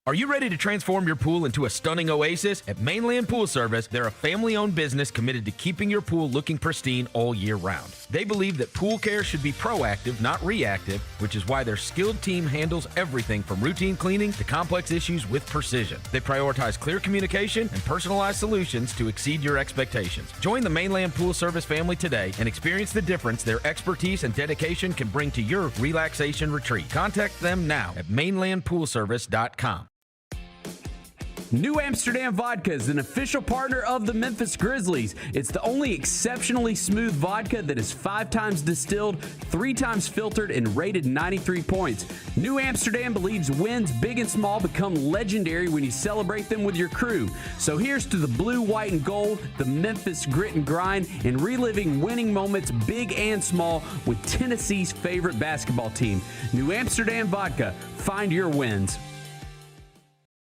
Are you ready to transform your pool into a stunning oasis? At Mainland Pool Service, they're a family-owned business committed to keeping your pool looking pristine all year round. They believe that pool care should be proactive, not reactive, which is why their skilled team handles everything from routine cleaning to complex issues with precision. They prioritize clear communication and personalized solutions to exceed your expectations. Join the Mainland Pool Service family today and experience the difference their expertise and dedication can bring to your relaxation retreat. Contact them now at mainlandpoolservice.com. New Amsterdam Vodka is an official partner of the Memphis Grizzlies. It's the only exceptionally smooth vodka that is 5 times distilled, 3 times filtered, and rated 93 points. New Amsterdam believes wins big and small become legendary when you celebrate them with your crew. So here's to the blue, white, and gold, the Memphis grit and grind, and reliving winning moments big and small with Tennessee's favorite basketball team. New Amsterdam Vodka. Find your wins.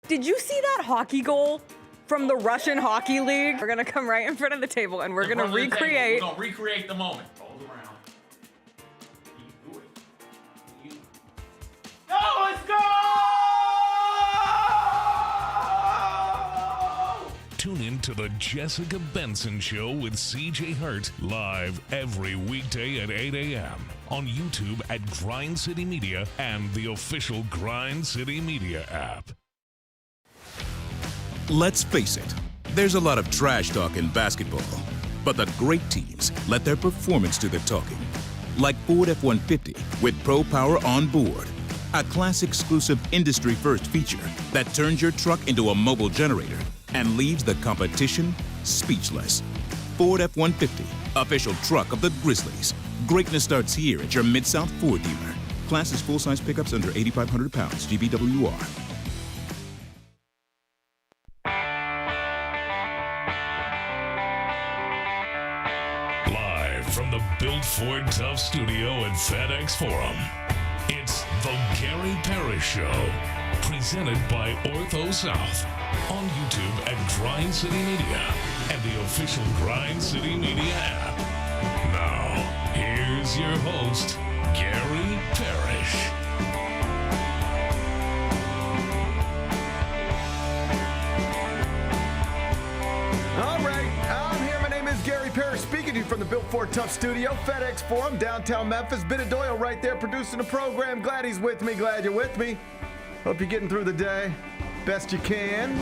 Did you see that hockey goal from the Russian Hockey League? We're going to come right in front of the table and we're going to recreate. We're going to recreate the moment. Hold around. You do it. Go, let's go! Tune in to the Jessica Benson Show with CJ Hurt live every weekday at 8 a.m. on YouTube at Grind City Media and the official Grind City Media app. Let's face it, there's a lot of trash talk in basketball, but the great teams let their performance do the talking. Like Ford F-150 with Pro Power on board, a class-exclusive industry-first feature that turns your truck into a mobile generator and leaves the competition speechless. Ford F-150, official truck of the Grizzlies. Greatness starts here at your Mid-South Ford dealer. Class is full-size pickups under 8,500 pounds, GBWR. From the Built Ford Tough studio at FedEx Forum, it's the Gary Parrish Show, presented by Ortho South, on YouTube at Grind City Media and the official Grind City Media app. Now, here's your host, Gary Parrish. Gary Parrish speaking to you from the Built Ford Tough studio, FedEx Forum, downtown Memphis. Benny Doyle right there producing the program. Glad he's with me. Glad you're with me. Hope you're getting through the day best you can.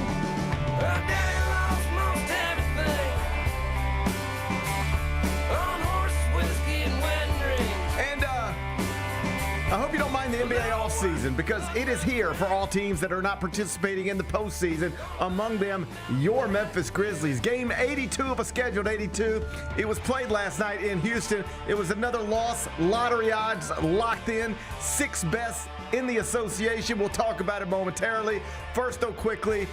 I hope you don't mind the NBA offseason because it is here for all teams that are not participating in the postseason. Among them, your Memphis Grizzlies. Game 82 of a scheduled 82. It was played last night in Houston. It was another loss. Lottery odds locked in. 6th best in the association. We'll talk about it momentarily. First, though, quickly,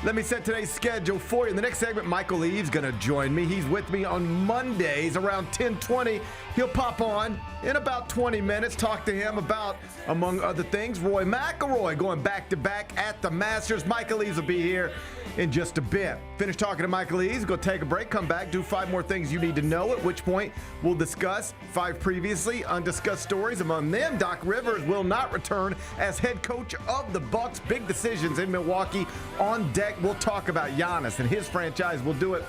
let me set today's schedule for you. In the next segment, Michael Eaves going to join me. He's with me on Mondays around 10:20. He'll pop on in about 20 minutes, talk to him about, among other things, Rory McIlroy going back-to-back at the Masters. Michael Eaves will be here in just a bit. Finish talking to Michael Eaves, go take a break, come back, do 5 more things you need to know, at which point we'll discuss 5 previously undiscussed stories. Among them, Doc Rivers will not return as head coach of the Bucks. Big decisions in Milwaukee on deck. We'll talk about Giannis and his franchise. We'll do it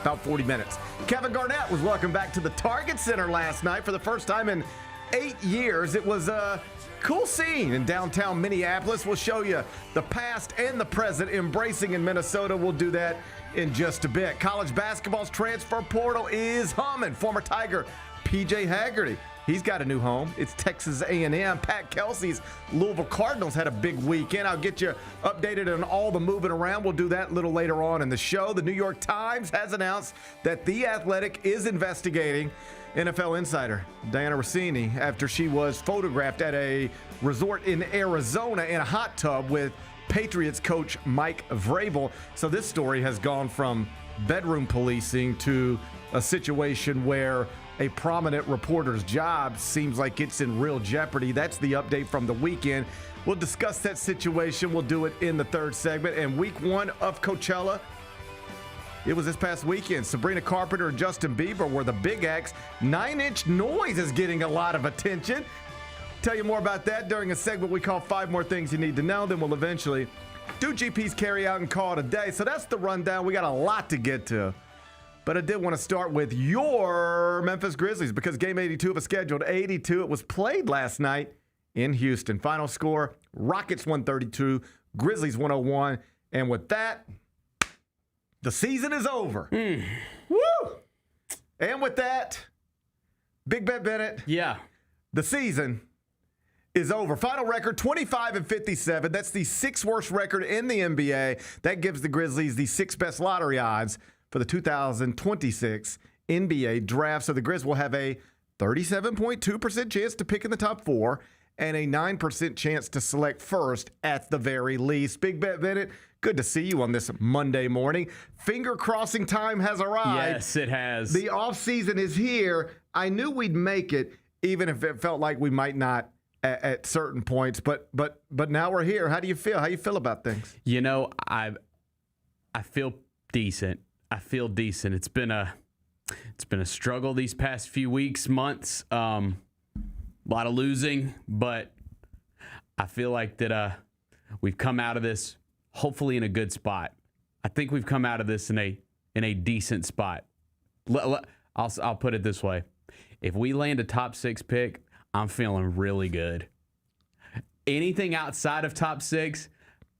about 40 minutes. Kevin Garnett was welcomed back to the Target Center last night for the first time in 8 years. It was a cool scene in downtown Minneapolis. We'll show you the past and the present embracing in Minnesota. We'll do that in just a bit. College basketball's transfer portal is humming. Former Tiger P.J. Haggerty, he's got a new home. It's Texas A&M. Pat Kelsey's Louisville Cardinals had a big weekend. I'll get you updated on all the moving around. We'll do that a little later on in the show. The New York Times has announced that The Athletic is investigating NFL insider Diana Rossini after she was photographed at a resort in Arizona in a hot tub with Patriots coach Mike Vrabel. So this story has gone from bedroom policing to a situation where a prominent reporter's job seems like it's in real jeopardy. That's the update from the weekend. We'll discuss that situation. We'll do it in the third segment. And week 1 of Coachella, it was this past weekend. Sabrina Carpenter and Justin Bieber were the big acts. 9 Inch Noise is getting a lot of attention. Tell you more about that during a segment we call 5 More Things You Need to Know. Then we'll eventually do GPs carry out and call it a day? So that's the rundown. We got a lot to get to. But I did want to start with your Memphis Grizzlies because game 82 of a scheduled 82. It was played last night in Houston. Final score, Rockets 132, Grizzlies 101. And with that, the season is over. Woo! And with that, Big Bet Bennett. Yeah. The season is over. Final record, 25-57. That's the 6th worst record in the NBA. That gives the Grizzlies the 6th best lottery odds for the 2026 NBA draft. So the Grizz will have a 37.2% chance to pick in the top 4 and a 9% chance to select first at the very least. Big Bet Bennett, good to see you on this Monday morning. Finger crossing time has arrived. Yes, it has. The offseason is here. I knew we'd make it, even if it felt like we might not at certain points. But now we're here. How do you feel? How you feel about things? You know, I feel decent. I feel decent. It's been a struggle these past few weeks, months. A lot of losing, but I feel like that we've come out of this hopefully in a good spot. I think we've come out of this in a decent spot. I'll put it this way. If we land a top 6 pick, I'm feeling really good. Anything outside of top 6,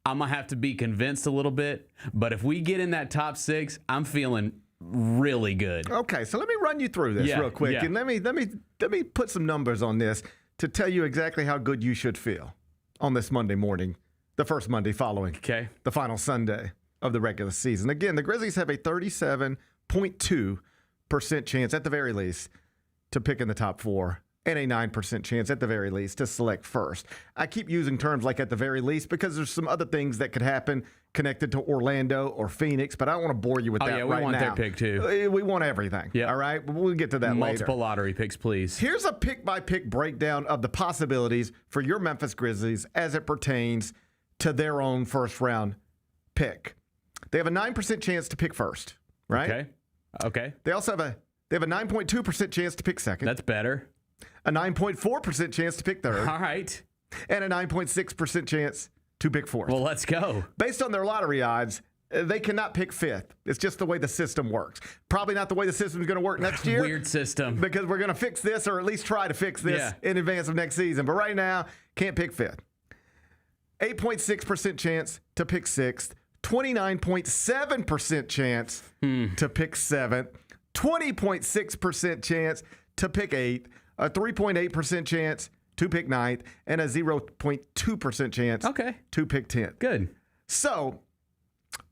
I'm going to have to be convinced a little bit. But if we get in that top 6, I'm feeling really good. Okay, so let me run you through this real quick. And let me put some numbers on this to tell you exactly how good you should feel on this Monday morning, the first Monday following the final Sunday of the regular season. Again, the Grizzlies have a 37.2% chance at the very least to pick in the top 4 and a 9% chance at the very least to select first. I keep using terms like at the very least because there's some other things that could happen connected to Orlando or Phoenix, but I don't want to bore you with that right now. We want their pick too. We want everything. Yep. All right? We'll get to that later. Multiple lottery picks, please. Here's a pick-by-pick breakdown of the possibilities for your Memphis Grizzlies as it pertains to their own first-round pick. They have a 9% chance to pick first, right? Okay. They also have a 9.2% chance to pick second. That's better. A 9.4% chance to pick third. All right. And a 9.6% chance to pick fourth. Well, let's go. Based on their lottery odds, they cannot pick fifth. It's just the way the system works. Probably not the way the system is going to work next year. Weird system. Because we're going to fix this, or at least try to fix this in advance of next season. But right now, can't pick fifth. 8.6% chance to pick sixth. 29.7% chance to pick seventh. 20.6% chance to pick eighth. A 3.8% chance to pick ninth, and a 0.2% chance to pick 10th. Good. So,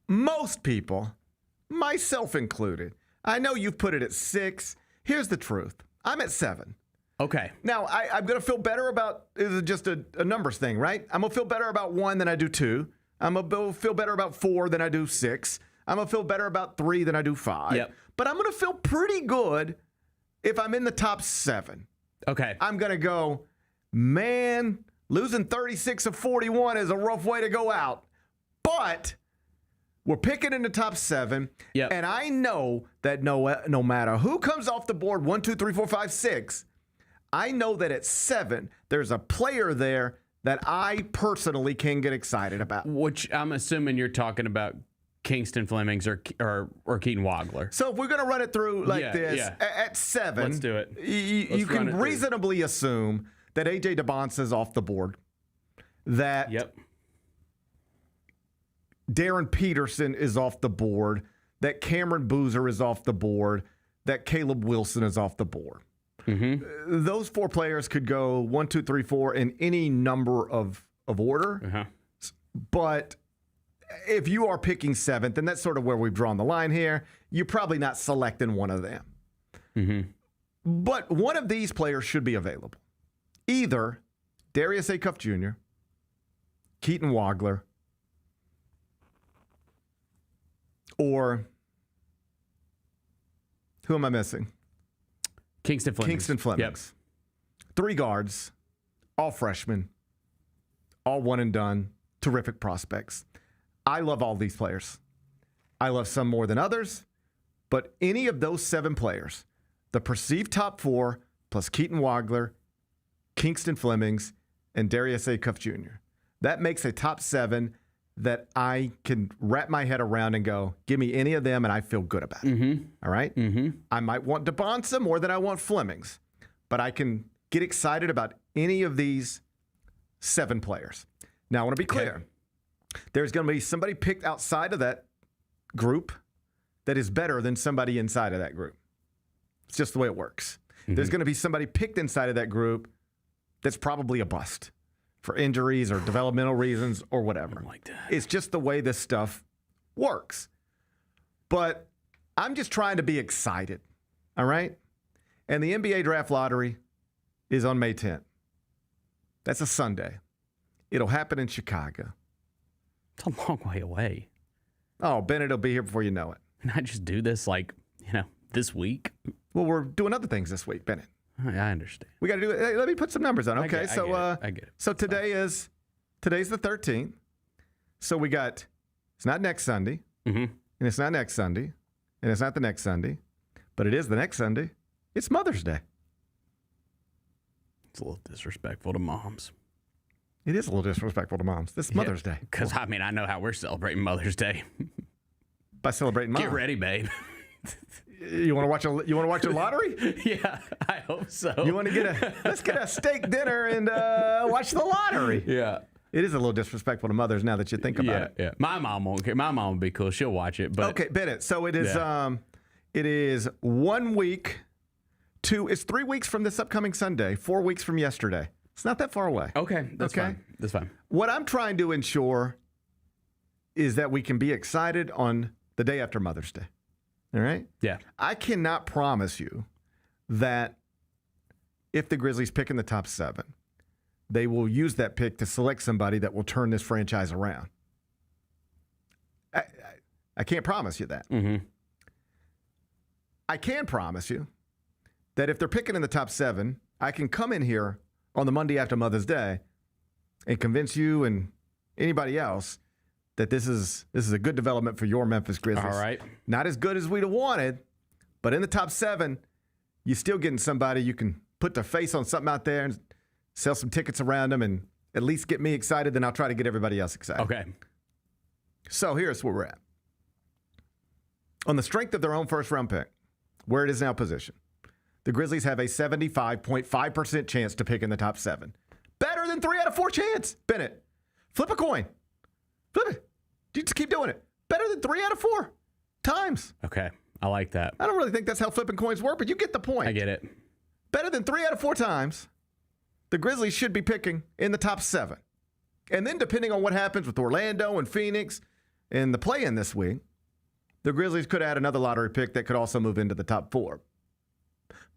most people, myself included, I know you've put it at 6. Here's the truth. I'm at 7. Okay. Now, I'm going to feel better about, is it just a numbers thing, right? I'm going to feel better about 1 than I do 2. I'm going to feel better about 4 than I do 6. I'm going to feel better about 3 than I do 5. Yep. But I'm going to feel pretty good if I'm in the top 7. Okay. I'm going to go, man, losing 36 of 41 is a rough way to go out. But we're picking in the top 7. Yep. And I know that no matter who comes off the board, 1, 2, 3, 4, 5, 6, I know that at 7, there's a player there that I personally can get excited about. Which I'm assuming you're talking about Kingston Flemings or Keaton Wagler. So if we're going to run it through like this, at 7, let's do it. You can reasonably assume that A.J. DeBonce is off the board, that Darren Peterson is off the board, that Cameron Boozer is off the board, that Caleb Wilson is off the board. Mm-hmm. Those 4 players could go 1, 2, 3, 4 in any number of order. Uh-huh. But if you are picking 7th, and that's sort of where we've drawn the line here, you're probably not selecting one of them. Mm-hmm. But one of these players should be available. Either Darius Acuff Jr., Keaton Wagler, or who am I missing? Kingston Flemings. Kingston Flemings. Yep. 3 guards, all freshmen, all one and done, terrific prospects. I love all these players. I love some more than others, but any of those 7 players, the perceived top 4 plus Keaton Wagler, Kingston Flemings, and Darius Acuff Jr., that makes a top 7 that I can wrap my head around and go, give me any of them and I feel good about it. All right? I might want DeBonsa more than I want Flemings, but I can get excited about any of these 7 players. Now, I want to be clear. There's going to be somebody picked outside of that group that is better than somebody inside of that group. It's just the way it works. There's going to be somebody picked inside of that group that's probably a bust for injuries or developmental reasons or whatever. Like that. It's just the way this stuff works. But I'm just trying to be excited, all right? And the NBA Draft Lottery is on May 10th. That's a Sunday. It'll happen in Chicago. It's a long way away. Oh, Bennett will be here before you know it. Can I just do this this week? Well, we're doing other things this week, Bennett. I understand. We got to do it. Hey, let me put some numbers on. Okay, I get it. So today's the 13th. So we got, it's not next Sunday, and it's not next Sunday, and it's not the next Sunday, but it is the next Sunday. It's Mother's Day. It's a little disrespectful to moms. It is a little disrespectful to moms. This is Mother's Day. Because, I know how we're celebrating Mother's Day. By celebrating Mom. Get ready, babe. You want to watch a lottery? Yeah, I hope so. You want to let's get a steak dinner and watch the lottery. Yeah. It is a little disrespectful to mothers now that you think about it. Yeah. My mom won't care. My mom will be cool. She'll watch it. But okay, Bennett. So it is. It is 1 week. It's 3 weeks from this upcoming Sunday. 4 weeks from yesterday. It's not that far away. Okay, that's fine. That's fine. What I'm trying to ensure is that we can be excited on the day after Mother's Day. All right? Yeah. I cannot promise you that if the Grizzlies pick in the top 7, they will use that pick to select somebody that will turn this franchise around. I can't promise you that. I can promise you that if they're picking in the top 7, I can come in here on the Monday after Mother's Day and convince you and anybody else that this is a good development for your Memphis Grizzlies. All right. Not as good as we'd have wanted, but in the top 7, you're still getting somebody you can put their face on something out there and sell some tickets around them and at least get me excited, then I'll try to get everybody else excited. Okay. So here's where we're at. On the strength of their own first-round pick, where it is now positioned, the Grizzlies have a 75.5% chance to pick in the top 7. Better than 3 out of 4 chance. Bennett, flip a coin. Flip it. You just keep doing it. Better than 3 out of 4 times. Okay. I like that. I don't really think that's how flipping coins work, but you get the point. I get it. Better than 3 out of 4 times, the Grizzlies should be picking in the top 7. And then depending on what happens with Orlando and Phoenix and the play-in this week, the Grizzlies could add another lottery pick that could also move into the top 4.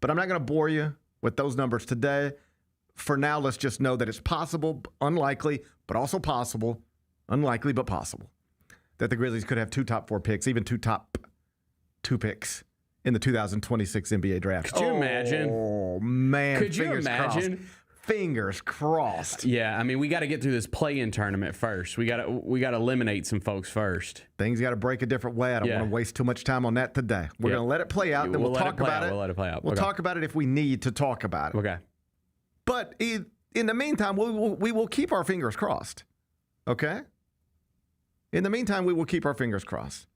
But I'm not going to bore you with those numbers today. For now, let's just know that it's possible, unlikely, but also possible, unlikely, but possible, that the Grizzlies could have 2 top 4 picks, even 2 top 2 picks in the 2026 NBA draft. Could you imagine? Oh, man. Could you imagine? Crossed. Fingers crossed. Yeah, we got to get through this play-in tournament first. We got to eliminate some folks first. Things got to break a different way. I don't want to waste too much time on that today. We're going to let it play out, then we'll talk about it. We'll let it play out. We'll talk about it if we need to talk about it. Okay. But in the meantime, we will keep our fingers crossed. Okay? In the meantime, we will keep our fingers crossed.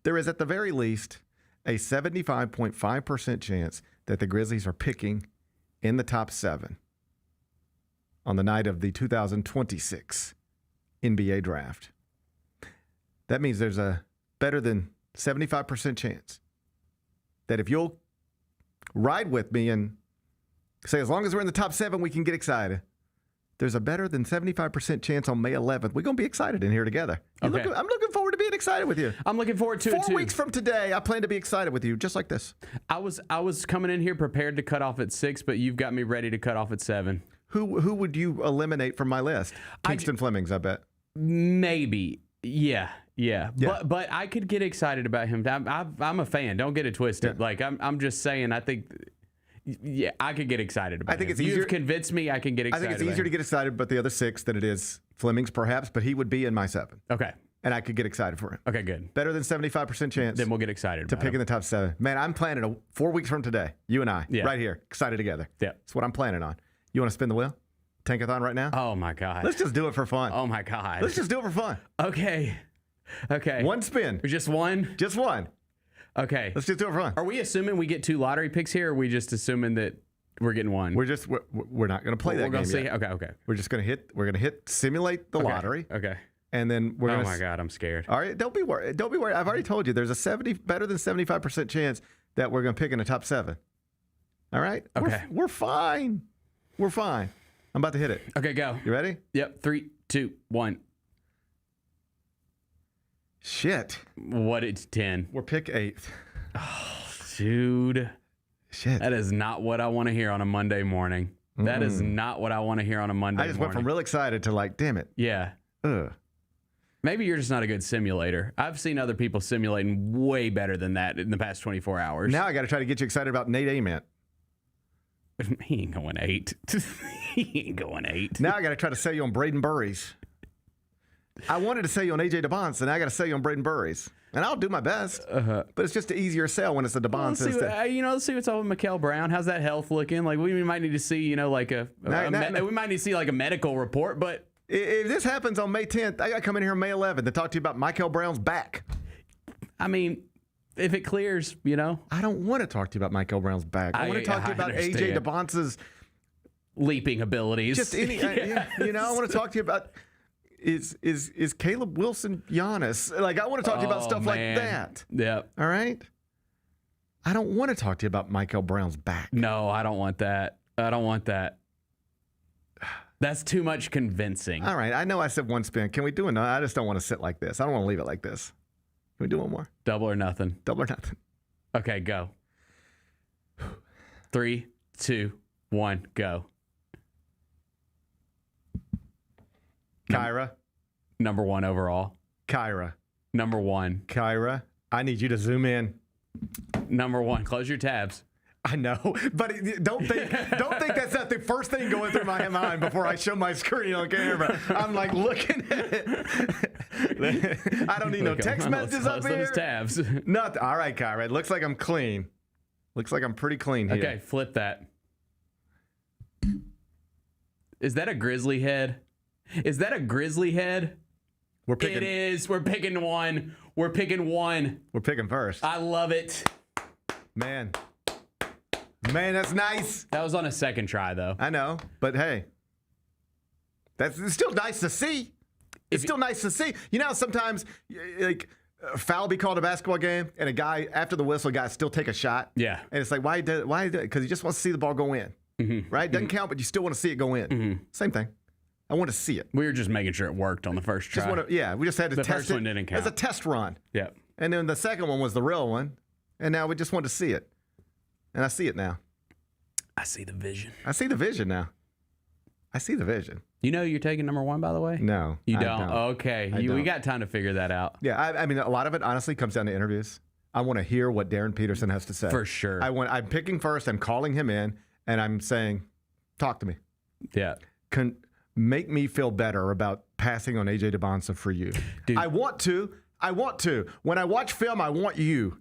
There is at the very least a 75.5% chance that the Grizzlies are picking in the top 7 on the night of the 2026 NBA draft. That means there's a better than 75% chance that if you'll ride with me and say, as long as we're in the top 7, we can get excited, there's a better than 75% chance on May 11th. We're going to be excited in here together. Okay. I'm looking forward to being excited with you. I'm looking forward to it, 4 weeks from today, I plan to be excited with you, just like this. I was coming in here prepared to cut off at 6, but you've got me ready to cut off at 7. Who would you eliminate from my list? Kingston Flemings, I bet. Maybe. Yeah. But I could get excited about him. I'm a fan. Don't get it twisted. Yeah. Like I'm just saying. I think. Yeah, I could get excited about. I think him. it's easier. You've convinced me. I can get excited. I think it's easier to get excited about the other 6 than it is Flemings, perhaps. But he would be in my 7. Okay. And I could get excited for him. Okay, good. Better than 75% chance. Then we'll get excited to about pick in him. the top 7. Man, I'm planning 4 weeks from today. You and I, right here, excited together. Yeah. That's what I'm planning on. You want to spin the wheel? Tankathon right now? Oh, my God. Let's just do it for fun. Oh, my God. Let's just do it for fun. Okay. One spin. Just one? Just one. Okay. Let's just do it for fun. Are we assuming we get 2 lottery picks here, or are we just assuming that we're getting one? We're not going to play that We're game gonna see. yet. Okay. We're going to hit simulate the lottery. Okay. And then we're going to... Oh, my God. I'm scared. All right. Don't be worried. I've already told you there's a better than 75% chance that we're going to pick in the top 7. All right? Okay. We're fine. We're fine. I'm about to hit it. Okay, go. You ready? Yep. 3, 2, 1. Shit. What? It's 10. We're pick 8th. Dude. Shit. That is not what I want to hear on a Monday morning. That is not what I want to hear on a Monday morning. I just went from real excited to like, damn it. Yeah. Ugh. Maybe you're just not a good simulator. I've seen other people simulating way better than that in the past 24 hours. Now I got to try to get you excited about Nate Ament. He ain't going 8. He ain't going 8. Now I got to try to sell you on Braden Burries. I wanted to sell you on AJ DeBonce, and now I got to sell you on Braden Burries. And I'll do my best, but it's just an easier sell when it's a DeBonce instead. Let's see what's up with Mikael Brown. How's that health looking? Like we might need to see, like we might need to see like a medical report. But if this happens on May 10th, I got to come in here on May 11th to talk to you about Mikael Brown's back. I mean, if it clears, I don't want to talk to you about Mikael Brown's back. I want to talk to you about AJ DeBonce's leaping abilities. Just any, I want to talk to you about. Is Caleb Wilson Giannis? Like, I want to talk to you about stuff like that. Yeah. All right? I don't want to talk to you about Mikael Brown's back. No, I don't want that. I don't want that. That's too much convincing. All right. I know I said one spin. Can we do another? I just don't want to sit like this. I don't want to leave it like this. Can we do one more? Double or nothing. Double or nothing. Okay, go. 3, 2, 1, go. Kyra. Number 1 overall. Kyra. Number 1. Kyra. I need you to zoom in. Number 1. Close your tabs. I know, but don't think that's not the first thing going through my mind before I show my screen on camera. I'm like looking at it. I don't need no text messages up here. Those tabs. Nothing. All right, Kyra. It looks like I'm clean. Looks like I'm pretty clean here. Okay, flip that. Is that a Grizzly head? Is that a Grizzly head? We're picking. It is. We're picking one. We're picking one. We're picking first. I love it. Man, that's nice. That was on a second try, though. I know, but hey, it's still nice to see. It's still nice to see. You know, sometimes like a foul be called a basketball game, and a guy after the whistle, guys still take a shot. Yeah, and it's like why? Because he just wants to see the ball go in. Mm-hmm. Right? Doesn't count, but you still want to see it go in. Mm-hmm. Same thing. I want to see it. We were just making sure it worked on the first try. We just had to test it. The first one didn't count. As a test run. Yeah. And then the second one was the real one. And now we just want to see it. And I see it now. I see the vision. I see the vision now. I see the vision. You know you're taking number 1, by the way? No. You don't? Okay. We got time to figure that out. Yeah, I mean, a lot of it honestly comes down to interviews. I want to hear what Darren Peterson has to say. For sure. I'm picking first. I'm calling him in. And I'm saying, talk to me. Yeah. Make me feel better about passing on AJ DeBonce for you. Dude. I want to. When I watch film, I want you.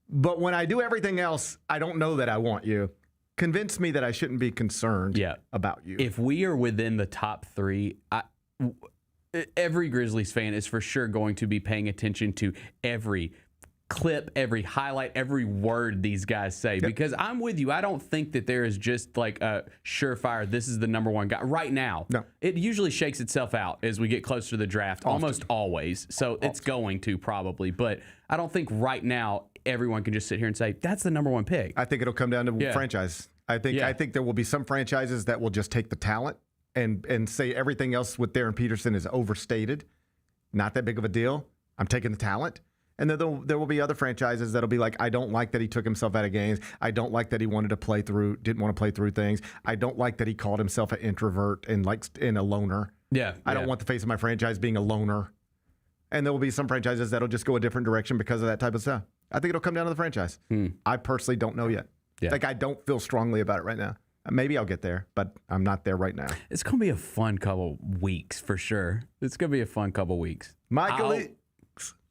But when I do everything else, I don't know that I want you. Convince me that I shouldn't be concerned about you. If we are within the top 3, every Grizzlies fan is for sure going to be paying attention to every clip, every highlight, every word these guys say. Yep. Because I'm with you. I don't think that there is just like a surefire, this is the number 1 guy. Right now, no. It usually shakes itself out as we get closer to the draft, almost always. So it's going to probably. But I don't think right now everyone can just sit here and say, that's the number 1 pick. I think it'll come down to franchise. I think there will be some franchises that will just take the talent and say everything else with Darren Peterson is overstated. Not that big of a deal. I'm taking the talent. And then there will be other franchises that'll be like, I don't like that he took himself out of games. I don't like that he didn't want to play through things. I don't like that he called himself an introvert and a loner. Yeah. I don't want the face of my franchise being a loner. And there will be some franchises that'll just go a different direction because of that type of stuff. I think it'll come down to the franchise. I personally don't know yet. Yeah. Like, I don't feel strongly about it right now. Maybe I'll get there, but I'm not there right now. It's going to be a fun couple weeks for sure. It's going to be a fun couple weeks.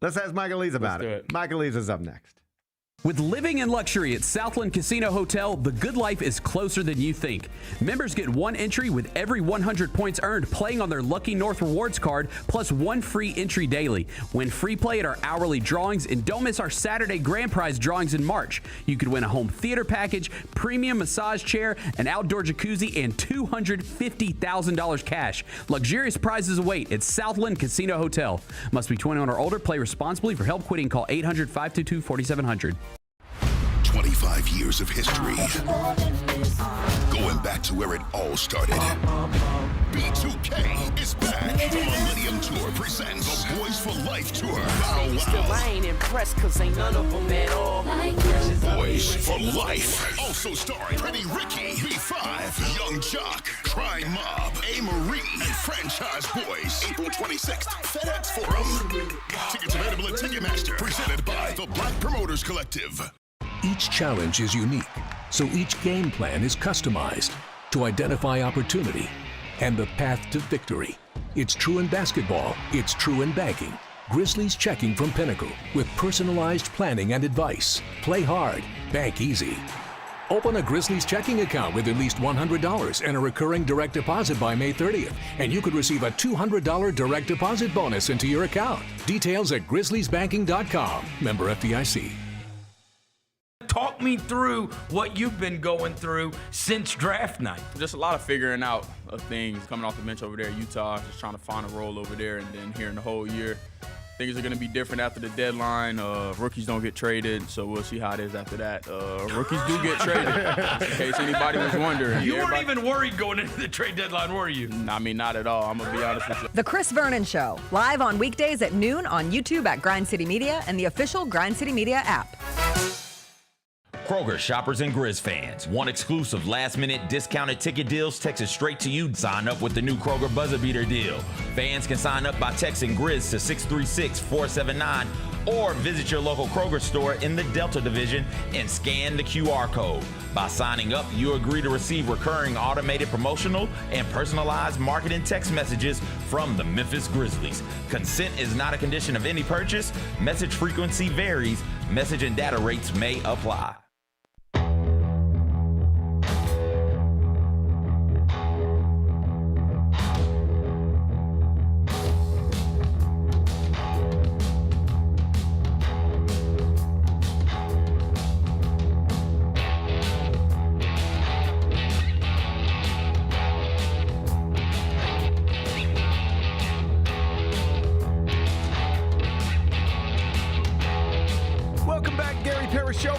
Let's ask Michael Eaves about it. Michael Eaves is up next. With living in luxury at Southland Casino Hotel, the good life is closer than you think. Members get one entry with every 100 points earned playing on their Lucky North Rewards card, plus one free entry daily. Win free play at our hourly drawings, and don't miss our Saturday grand prize drawings in March. You could win a home theater package, premium massage chair, an outdoor jacuzzi, and $250,000 cash. Luxurious prizes await at Southland Casino Hotel. Must be 21 or older. Play responsibly. For help quitting, call 800-522-4700. 25 years of history. Going back to where it all started. B2K is back. The Millennium Tour presents the Boys for Life Tour. Wow, Still, I ain't impressed because ain't none of them at all. Boys for Life. Also starring Pretty Ricky, B5, Young Jock, Crime Mob, A. Marie, and Franchise Boys. April 26th, FedEx Forum. Tickets available at Ticketmaster. Presented by the Black Promoters Collective. Each challenge is unique, so each game plan is customized to identify opportunity and the path to victory. It's true in basketball, it's true in banking. Grizzlies Checking from Pinnacle with personalized planning and advice. Play hard, bank easy. Open a Grizzlies checking account with at least $100 and a recurring direct deposit by May 30th, and you could receive a $200 direct deposit bonus into your account. Details at grizzliesbanking.com. Member FDIC. Talk me through what you've been going through since draft night. Just a lot of figuring out of things coming off the bench over there at Utah, just trying to find a role over there, and then here in the whole year. Things are going to be different after the deadline. Rookies don't get traded, so we'll see how it is after that. Rookies do get traded, in case anybody was wondering. You weren't even worried going into the trade deadline, were you? I mean, not at all. I'm going to be honest with you. The Chris Vernon Show, live on weekdays at noon on YouTube at Grind City Media and the official Grind City Media app. Kroger shoppers and Grizz fans. Want exclusive last-minute discounted ticket deals texted straight to you? Sign up with the new Kroger Buzzer Beater deal. Fans can sign up by texting Grizz to 636-479 or visit your local Kroger store in the Delta Division and scan the QR code. By signing up, you agree to receive recurring automated promotional and personalized marketing text messages from the Memphis Grizzlies. Consent is not a condition of any purchase. Message frequency varies. Message and data rates may apply.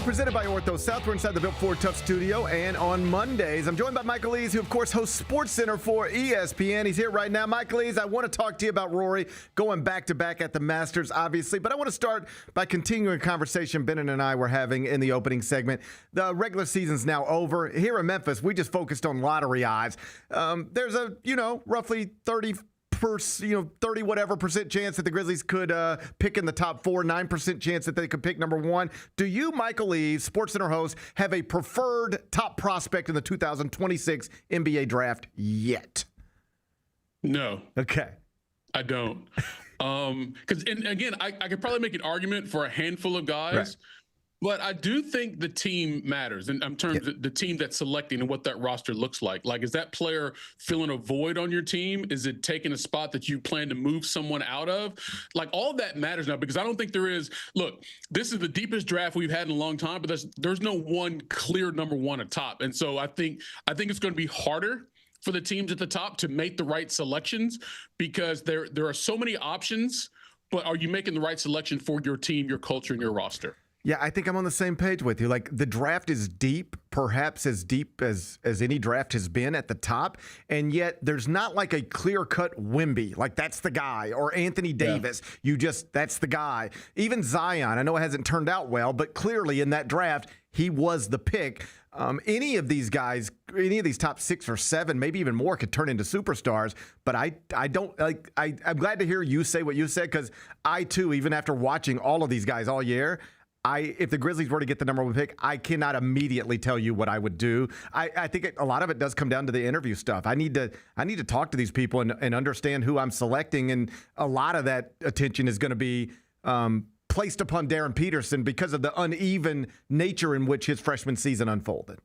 Presented by Ortho South. We're inside the Built Ford Tough studio, and on Mondays, I'm joined by Michael Eaves, who, of course, hosts Sports Center for ESPN. He's here right now. Michael Eaves, I want to talk to you about Rory going back-to-back at the Masters, obviously, but I want to start by continuing a conversation Bennett and I were having in the opening segment. The regular season's now over. Here in Memphis, we just focused on lottery odds. There's a, roughly 30 whatever percent chance that the Grizzlies could pick in the top 4, 9% chance that they could pick number 1. Do you, Michael Eaves, SportsCenter host, have a preferred top prospect in the 2026 NBA draft yet? No. Okay. I don't. Because, and again, I could probably make an argument for a handful of guys. Right. But I do think the team matters in terms of the team that's selecting and what that roster looks like. Like, is that player filling a void on your team? Is it taking a spot that you plan to move someone out of? Like, all that matters now, because I don't think there is. Look, this is the deepest draft we've had in a long time, but there's no one clear number one atop. And so I think it's going to be harder for the teams at the top to make the right selections, because there are so many options. But are you making the right selection for your team, your culture, and your roster? Yeah, I think I'm on the same page with you. Like, the draft is deep, perhaps as deep as any draft has been at the top, and yet there's not like a clear-cut Wemby, like that's the guy, or Anthony Davis. Yeah. That's the guy. Even Zion, I know it hasn't turned out well, but clearly in that draft, he was the pick. Any of these guys, any of these top 6 or 7, maybe even more, could turn into superstars. But I don't like. I'm glad to hear you say what you said, because I too, even after watching all of these guys all year, if the Grizzlies were to get the number 1 pick, I cannot immediately tell you what I would do. I think a lot of it does come down to the interview stuff. I need to talk to these people and understand who I'm selecting, and a lot of that attention is going to be placed upon Darren Peterson because of the uneven nature in which his freshman season unfolded.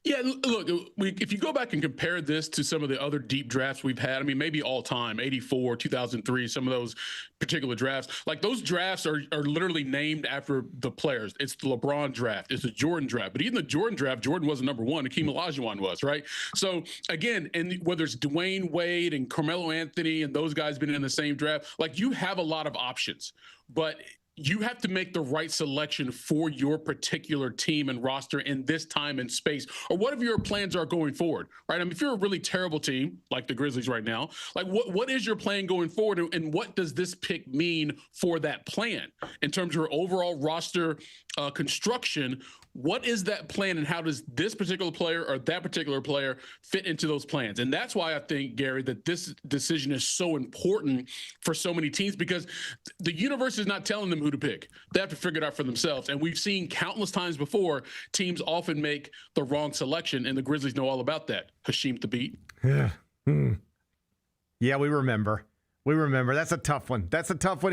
Yeah, look, if you go back and compare this to some of the other deep drafts we've had, I mean, maybe all time, 84, 2003, some of those particular drafts, like those drafts are literally named after the players. It's the LeBron draft. It's the Jordan draft. But even the Jordan draft, Jordan wasn't number one. Hakeem Olajuwon was, right? So, again, and whether it's Dwayne Wade and Carmelo Anthony and those guys been in the same draft, like you have a lot of options. But you have to make the right selection for your particular team and roster in this time and space, or whatever your plans are going forward, right? I mean, if you're a really terrible team like the Grizzlies right now, like what is your plan going forward, and what does this pick mean for that plan in terms of your overall roster construction? What is that plan, and how does this particular player or that particular player fit into those plans? And that's why I think, Gary, that this decision is so important for so many teams, because the universe is not telling them who to pick. They have to figure it out for themselves. And we've seen countless times before teams often make the wrong selection, and the Grizzlies know all about that. Hasheem Thabeet. Yeah. Yeah, we remember. We remember. That's a tough one. That's a tough one.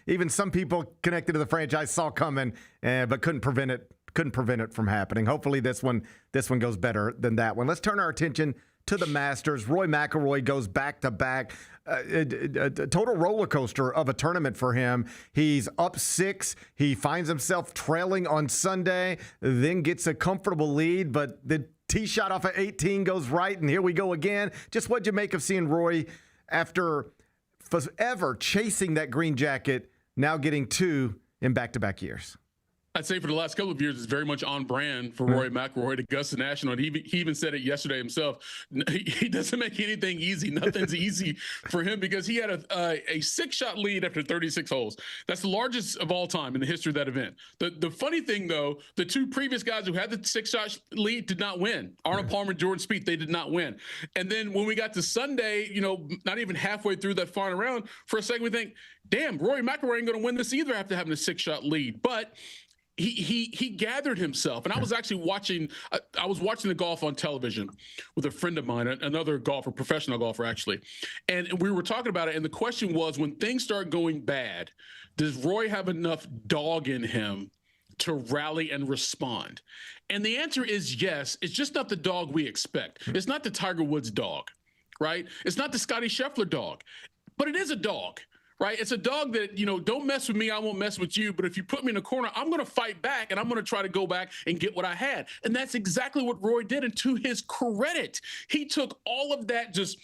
Even some people connected to the franchise saw coming, but couldn't prevent it from happening. Hopefully this one goes better than that one. Let's turn our attention to the Masters. Rory McIlroy goes back-to-back. A total roller coaster of a tournament for him. He's up 6. He finds himself trailing on Sunday, then gets a comfortable lead, but the tee shot off at 18 goes right, and here we go again. Just what'd you make of seeing Rory after forever chasing that green jacket, now getting 2 in back-to-back years? I'd say for the last couple of years, it's very much on brand for Rory McIlroy to Augusta National. And he even said it yesterday himself. He doesn't make anything easy. Nothing's easy for him, because he had a 6-shot lead after 36 holes. That's the largest of all time in the history of that event. The funny thing, though, the 2 previous guys who had the 6-shot lead did not win. Arnold Palmer and Jordan Spieth, they did not win. And then when we got to Sunday, not even halfway through that final round, for a second we think, damn, Rory McIlroy ain't going to win this either after having a 6-shot lead. But he gathered himself, and I was actually watching the golf on television with a friend of mine, another golfer, professional golfer actually, and we were talking about it, and the question was, when things start going bad, does Roy have enough dog in him to rally and respond? And the answer is yes. It's just not the dog we expect. It's not the Tiger Woods dog, right? It's not the Scotty Scheffler dog, but it is a dog. Right? It's a dog that, don't mess with me, I won't mess with you. But if you put me in a corner, I'm going to fight back, and I'm going to try to go back and get what I had. And that's exactly what Roy did. And to his credit, he took all of that just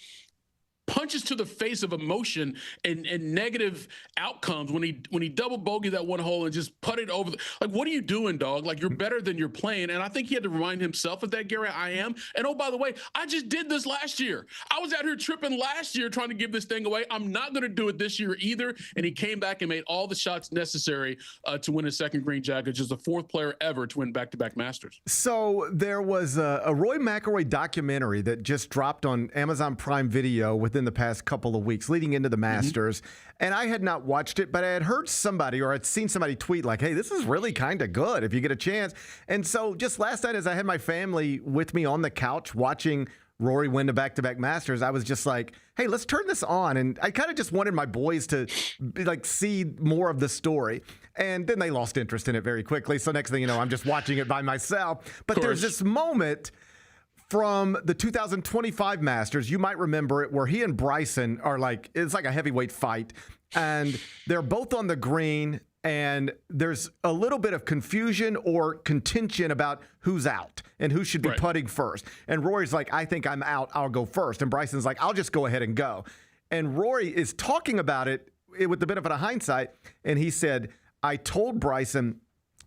punches to the face of emotion and negative outcomes when he double bogeyed that one hole and just putted over. Like, what are you doing, dog? Like, you're better than you're playing. And I think he had to remind himself of that, Gary. I am. And oh, by the way, I just did this last year. I was out here tripping last year trying to give this thing away. I'm not going to do it this year either. And he came back and made all the shots necessary to win his second green jacket, just the 4th player ever to win back-to-back Masters. So there was a Roy McIlroy documentary that just dropped on Amazon Prime Video within the past couple of weeks leading into the Masters. And I had not watched it, but I had heard somebody, or I'd seen somebody tweet like, hey, this is really kind of good if you get a chance. And so just last night, as I had my family with me on the couch watching Rory win the back-to-back Masters, I was just like, hey, let's turn this on. And I kind of just wanted my boys to see more of the story. And then they lost interest in it very quickly. So next thing you know, I'm just watching it by myself. But there's this moment from the 2025 Masters, you might remember it, where he and Bryson are it's like a heavyweight fight, and they're both on the green, and there's a little bit of confusion or contention about who's out and who should be putting first. And Rory's like, I think I'm out, I'll go first. And Bryson's like, I'll just go ahead and go. And Rory is talking about it with the benefit of hindsight, and he said, I told Bryson,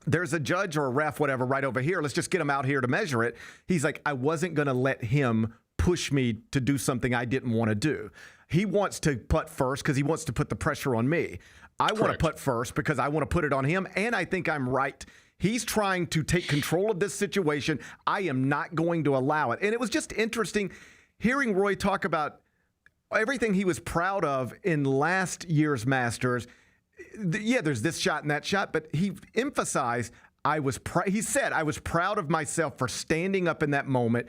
there's a judge or a ref, whatever, right over here. Let's just get him out here to measure it. He's like, I wasn't going to let him push me to do something I didn't want to do. He wants to putt first because he wants to put the pressure on me. I want to putt first because I want to put it on him, and I think I'm right. He's trying to take control of this situation. I am not going to allow it. And it was just interesting hearing Roy talk about everything he was proud of in last year's Masters. Yeah, there's this shot and that shot, but he emphasized he said, I was proud of myself for standing up in that moment,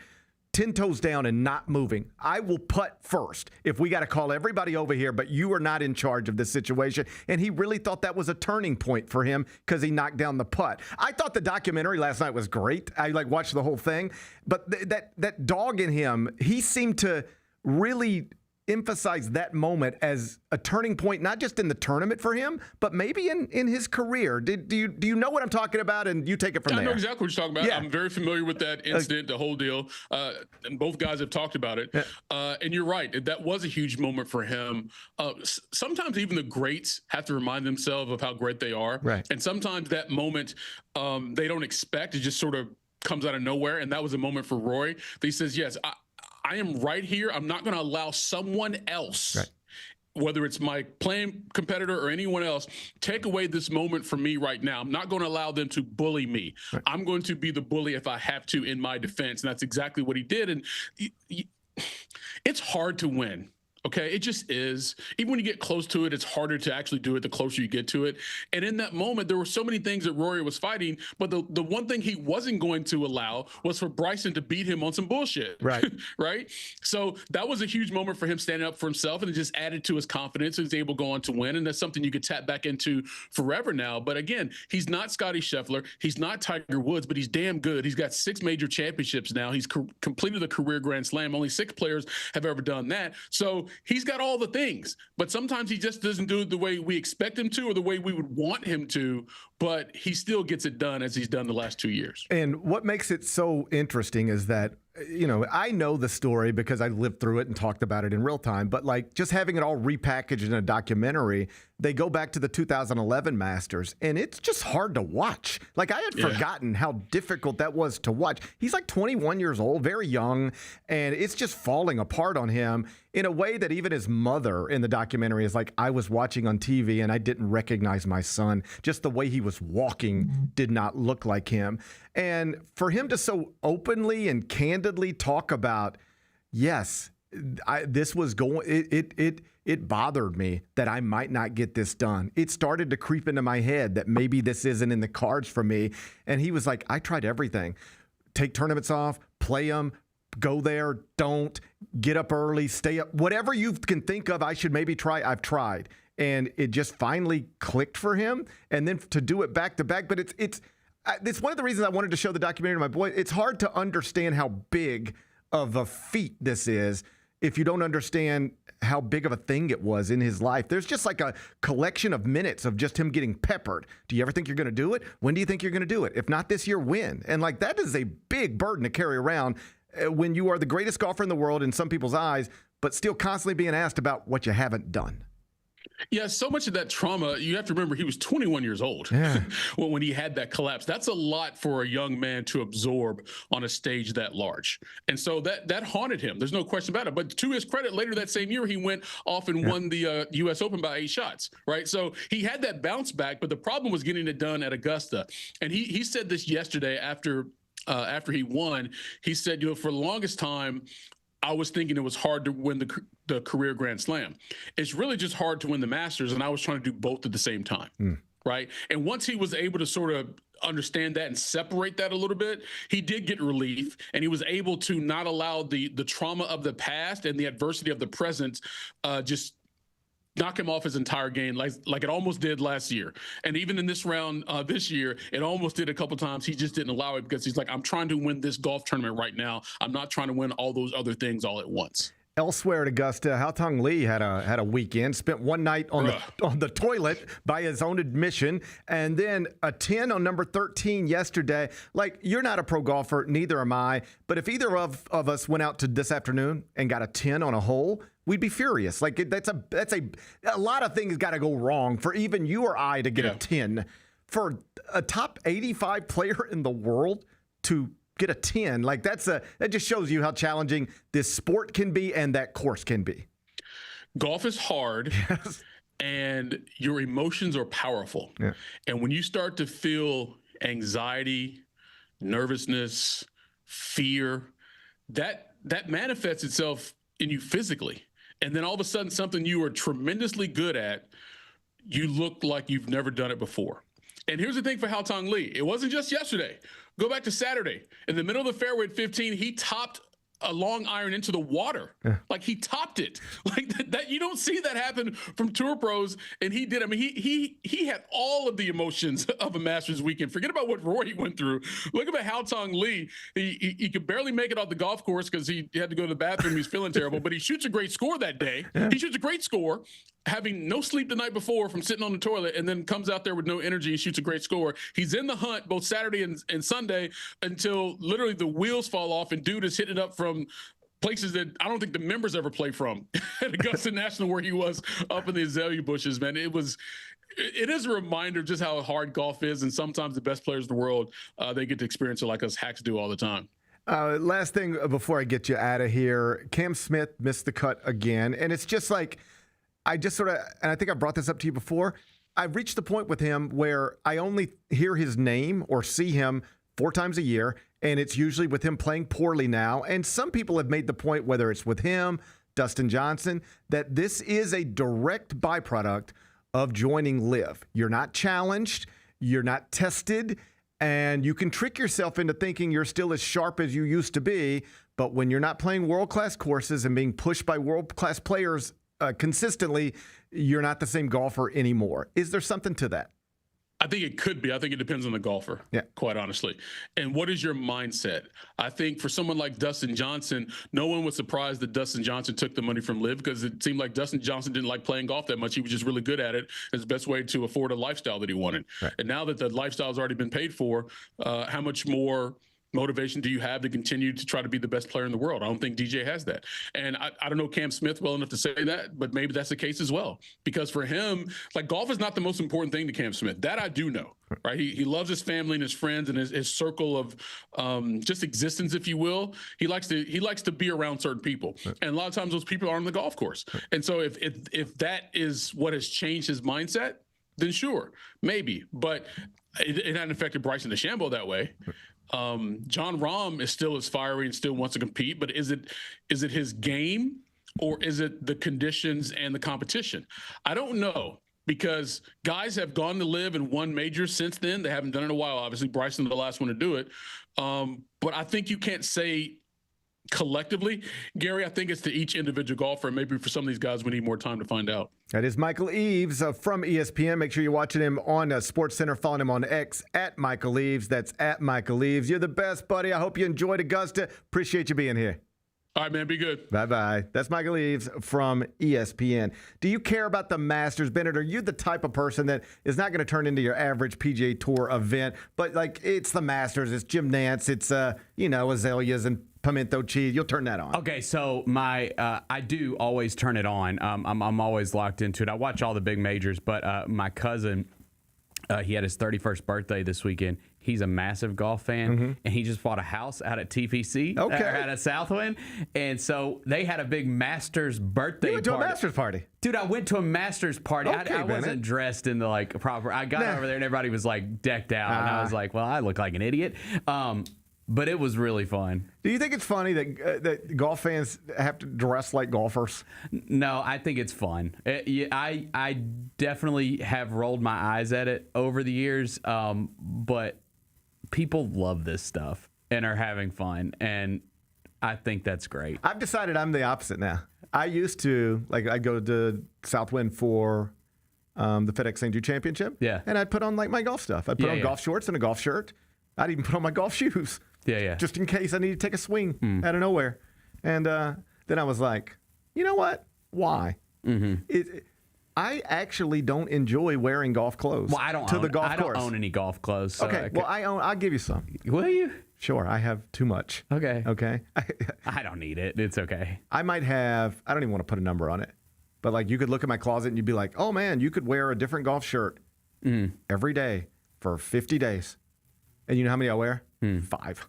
10 toes down and not moving. I will putt first if we got to call everybody over here, but you are not in charge of this situation. And he really thought that was a turning point for him because he knocked down the putt. I thought the documentary last night was great. I watched the whole thing, but that dog in him, he seemed to really emphasize that moment as a turning point, not just in the tournament for him, but maybe in his career. Do you know what I'm talking about? And you take it from there. I know exactly what you're talking about. Yeah. I'm very familiar with that incident, the whole deal. And both guys have talked about it. Yeah. And you're right. That was a huge moment for him. Sometimes even the greats have to remind themselves of how great they are. Right. And sometimes that moment they don't expect. It just sort of comes out of nowhere. And that was a moment for Rory. He says, yes, I am right here. I'm not going to allow someone else, whether it's my playing competitor or anyone else, take away this moment from me right now. I'm not going to allow them to bully me. Right. I'm going to be the bully if I have to in my defense. And that's exactly what he did. And it's hard to win. Okay, it just is. Even when you get close to it, it's harder to actually do it the closer you get to it. And in that moment, there were so many things that Rory was fighting, but the one thing he wasn't going to allow was for Bryson to beat him on some bullshit. Right. Right? So that was a huge moment for him standing up for himself, and it just added to his confidence. He was able to go on to win, and that's something you could tap back into forever now. But again, he's not Scottie Scheffler. He's not Tiger Woods, but he's damn good. He's got 6 major championships now. He's completed a career Grand Slam. Only 6 players have ever done that. So he's got all the things, but sometimes he just doesn't do it the way we expect him to or the way we would want him to, but he still gets it done as he's done the last 2 years. And what makes it so interesting is that, you know, I know the story because I lived through it and talked about it in real time, but like just having it all repackaged in a documentary, they go back to the 2011 Masters, and it's just hard to watch. Like I had forgotten how difficult that was to watch. He's like 21 years old, very young, and it's just falling apart on him in a way that even his mother in the documentary is like, I was watching on TV and I didn't recognize my son. Just the way he was walking did not look like him. And for him to so openly and candidly talk about, yes, this was going, it bothered me that I might not get this done. It started to creep into my head that maybe this isn't in the cards for me. And he was like, I tried everything. Take tournaments off, play them, go there, don't, get up early, stay up, whatever you can think of I should maybe try, I've tried. And it just finally clicked for him. And then to do it back to back, but it's one of the reasons I wanted to show the documentary to my boy. It's hard to understand how big of a feat this is if you don't understand how big of a thing it was in his life. There's just like a collection of minutes of just him getting peppered. Do you ever think you're going to do it? When do you think you're going to do it? If not this year, when? And like that is a big burden to carry around when you are the greatest golfer in the world in some people's eyes, but still constantly being asked about what you haven't done. Yeah, so much of that trauma, you have to remember he was 21 years old when he had that collapse. That's a lot for a young man to absorb on a stage that large. And so that haunted him. There's no question about it. But to his credit, later that same year, he went off and won the U.S. Open by 8 shots, right? So he had that bounce back, but the problem was getting it done at Augusta. And he said this yesterday after he won. He said, you know, for the longest time, I was thinking it was hard to win the career Grand Slam. It's really just hard to win the Masters, and I was trying to do both at the same time, right? And once he was able to sort of understand that and separate that a little bit, he did get relief, and he was able to not allow the trauma of the past and the adversity of the present just knock him off his entire game like it almost did last year. And even in this round this year, it almost did a couple times. He just didn't allow it because he's like, I'm trying to win this golf tournament right now. I'm not trying to win all those other things all at once. Elsewhere at Augusta, Haotong Li had a weekend, spent one night on the toilet by his own admission, and then a 10 on number 13 yesterday. Like, you're not a pro golfer, neither am I, but if either of us went out to this afternoon and got a 10 on a hole, we'd be furious. Like, that's a lot of things got to go wrong for even you or I to get a 10. For a top 85 player in the world to get a 10, like that just shows you how challenging this sport can be and that course can be. Golf is hard, and your emotions are powerful. Yeah. And when you start to feel anxiety, nervousness, fear, that manifests itself in you physically. And then all of a sudden, something you are tremendously good at, you look like you've never done it before. And here's the thing for Haotong Li. It wasn't just yesterday. Go back to Saturday. In the middle of the fairway at 15, he topped a long iron into the water. Like he topped it. Like that you don't see that happen from tour pros, and he did. I mean, he had all of the emotions of a Masters weekend. Forget about what Rory went through. Look at Hao Tong Lee. He could barely make it off the golf course because he had to go to the bathroom. He's feeling terrible, but he shoots a great score that day. He shoots a great score, having no sleep the night before from sitting on the toilet, and then comes out there with no energy and shoots a great score. He's in the hunt both Saturday and Sunday until literally the wheels fall off, and dude is hitting it up from places that I don't think the members ever play from at Augusta National, where he was up in the azalea bushes, man. It is a reminder of just how hard golf is, and sometimes the best players in the world, they get to experience it like us hacks do all the time. Last thing before I get you out of here, Cam Smith missed the cut again, and it's just like, I just sort of, and I think I brought this up to you before, I've reached the point with him where I only hear his name or see him 4 times a year, and it's usually with him playing poorly now. And some people have made the point, whether it's with him, Dustin Johnson, that this is a direct byproduct of joining LIV. You're not challenged, you're not tested, and you can trick yourself into thinking you're still as sharp as you used to be. But when you're not playing world-class courses and being pushed by world-class players consistently, you're not the same golfer anymore. Is there something to that? I think it could be. I think it depends on the golfer, quite honestly. And what is your mindset? I think for someone like Dustin Johnson, no one was surprised that Dustin Johnson took the money from LIV, because it seemed like Dustin Johnson didn't like playing golf that much. He was just really good at it. It's the best way to afford a lifestyle that he wanted. Right. And now that the lifestyle has already been paid for, how much more motivation do you have to continue to try to be the best player in the world? I don't think DJ has that. And I don't know Cam Smith well enough to say that, but maybe that's the case as well. Because for him, like, golf is not the most important thing to Cam Smith. That I do know, right? He loves his family and his friends and his circle of just existence, if you will. He likes to be around certain people. And a lot of times those people are on the golf course. And so if that is what has changed his mindset, then sure, maybe. But it hadn't affected Bryson DeChambeau that way. John Rahm is still as fiery and still wants to compete, but is it his game, or is it the conditions and the competition? I don't know, because guys have gone to LIV and won majors since then. They haven't done it in a while. Obviously, Bryson the last one to do it. But I think you can't say collectively, Gary. I think it's to each individual golfer. Maybe for some of these guys, we need more time to find out. That is Michael Eaves from ESPN. Make sure you're watching him on SportsCenter. Following him on X at Michael Eaves. That's at Michael Eaves. You're the best, buddy. I hope you enjoyed Augusta. Appreciate you being here. All right, man. Be good. Bye-bye. That's Michael Eaves from ESPN. Do you care about the Masters, Bennett? Are you the type of person that is not going to turn into your average PGA Tour event, but like, it's the Masters, it's Jim Nantz, it's azaleas and pimento cheese? You'll turn that on. Okay, so I do always turn it on. I'm always locked into it. I watch all the big majors, but my cousin, he had his 31st birthday this weekend. He's a massive golf fan, and he just bought a house out at TPC, out at Southwind. And so they had a big Masters birthday party. You went to a Masters party? Dude, I went to a Masters party. Okay, I wasn't dressed in the proper. I got over there and everybody was like decked out, and I was like, well, I look like an idiot. But it was really fun. Do you think it's funny that golf fans have to dress like golfers? No, I think it's fun. I definitely have rolled my eyes at it over the years, but people love this stuff and are having fun, and I think that's great. I've decided I'm the opposite now. I used to, I'd go to Southwind for the FedEx St. Jude Championship, and I'd put on my golf stuff. I'd put on golf shorts and a golf shirt. I'd even put on my golf shoes. Just in case I need to take a swing out of nowhere. And then I was like, you know what? Why? I actually don't enjoy wearing golf clothes to the golf course. I don't own any golf clothes. So okay, I'll give you some. Will you? Sure, I have too much. Okay. Okay. I don't need it. It's okay. I might have, I don't even want to put a number on it, but you could look at my closet and you'd be like, oh man, you could wear a different golf shirt every day for 50 days. And you know how many I wear? 5.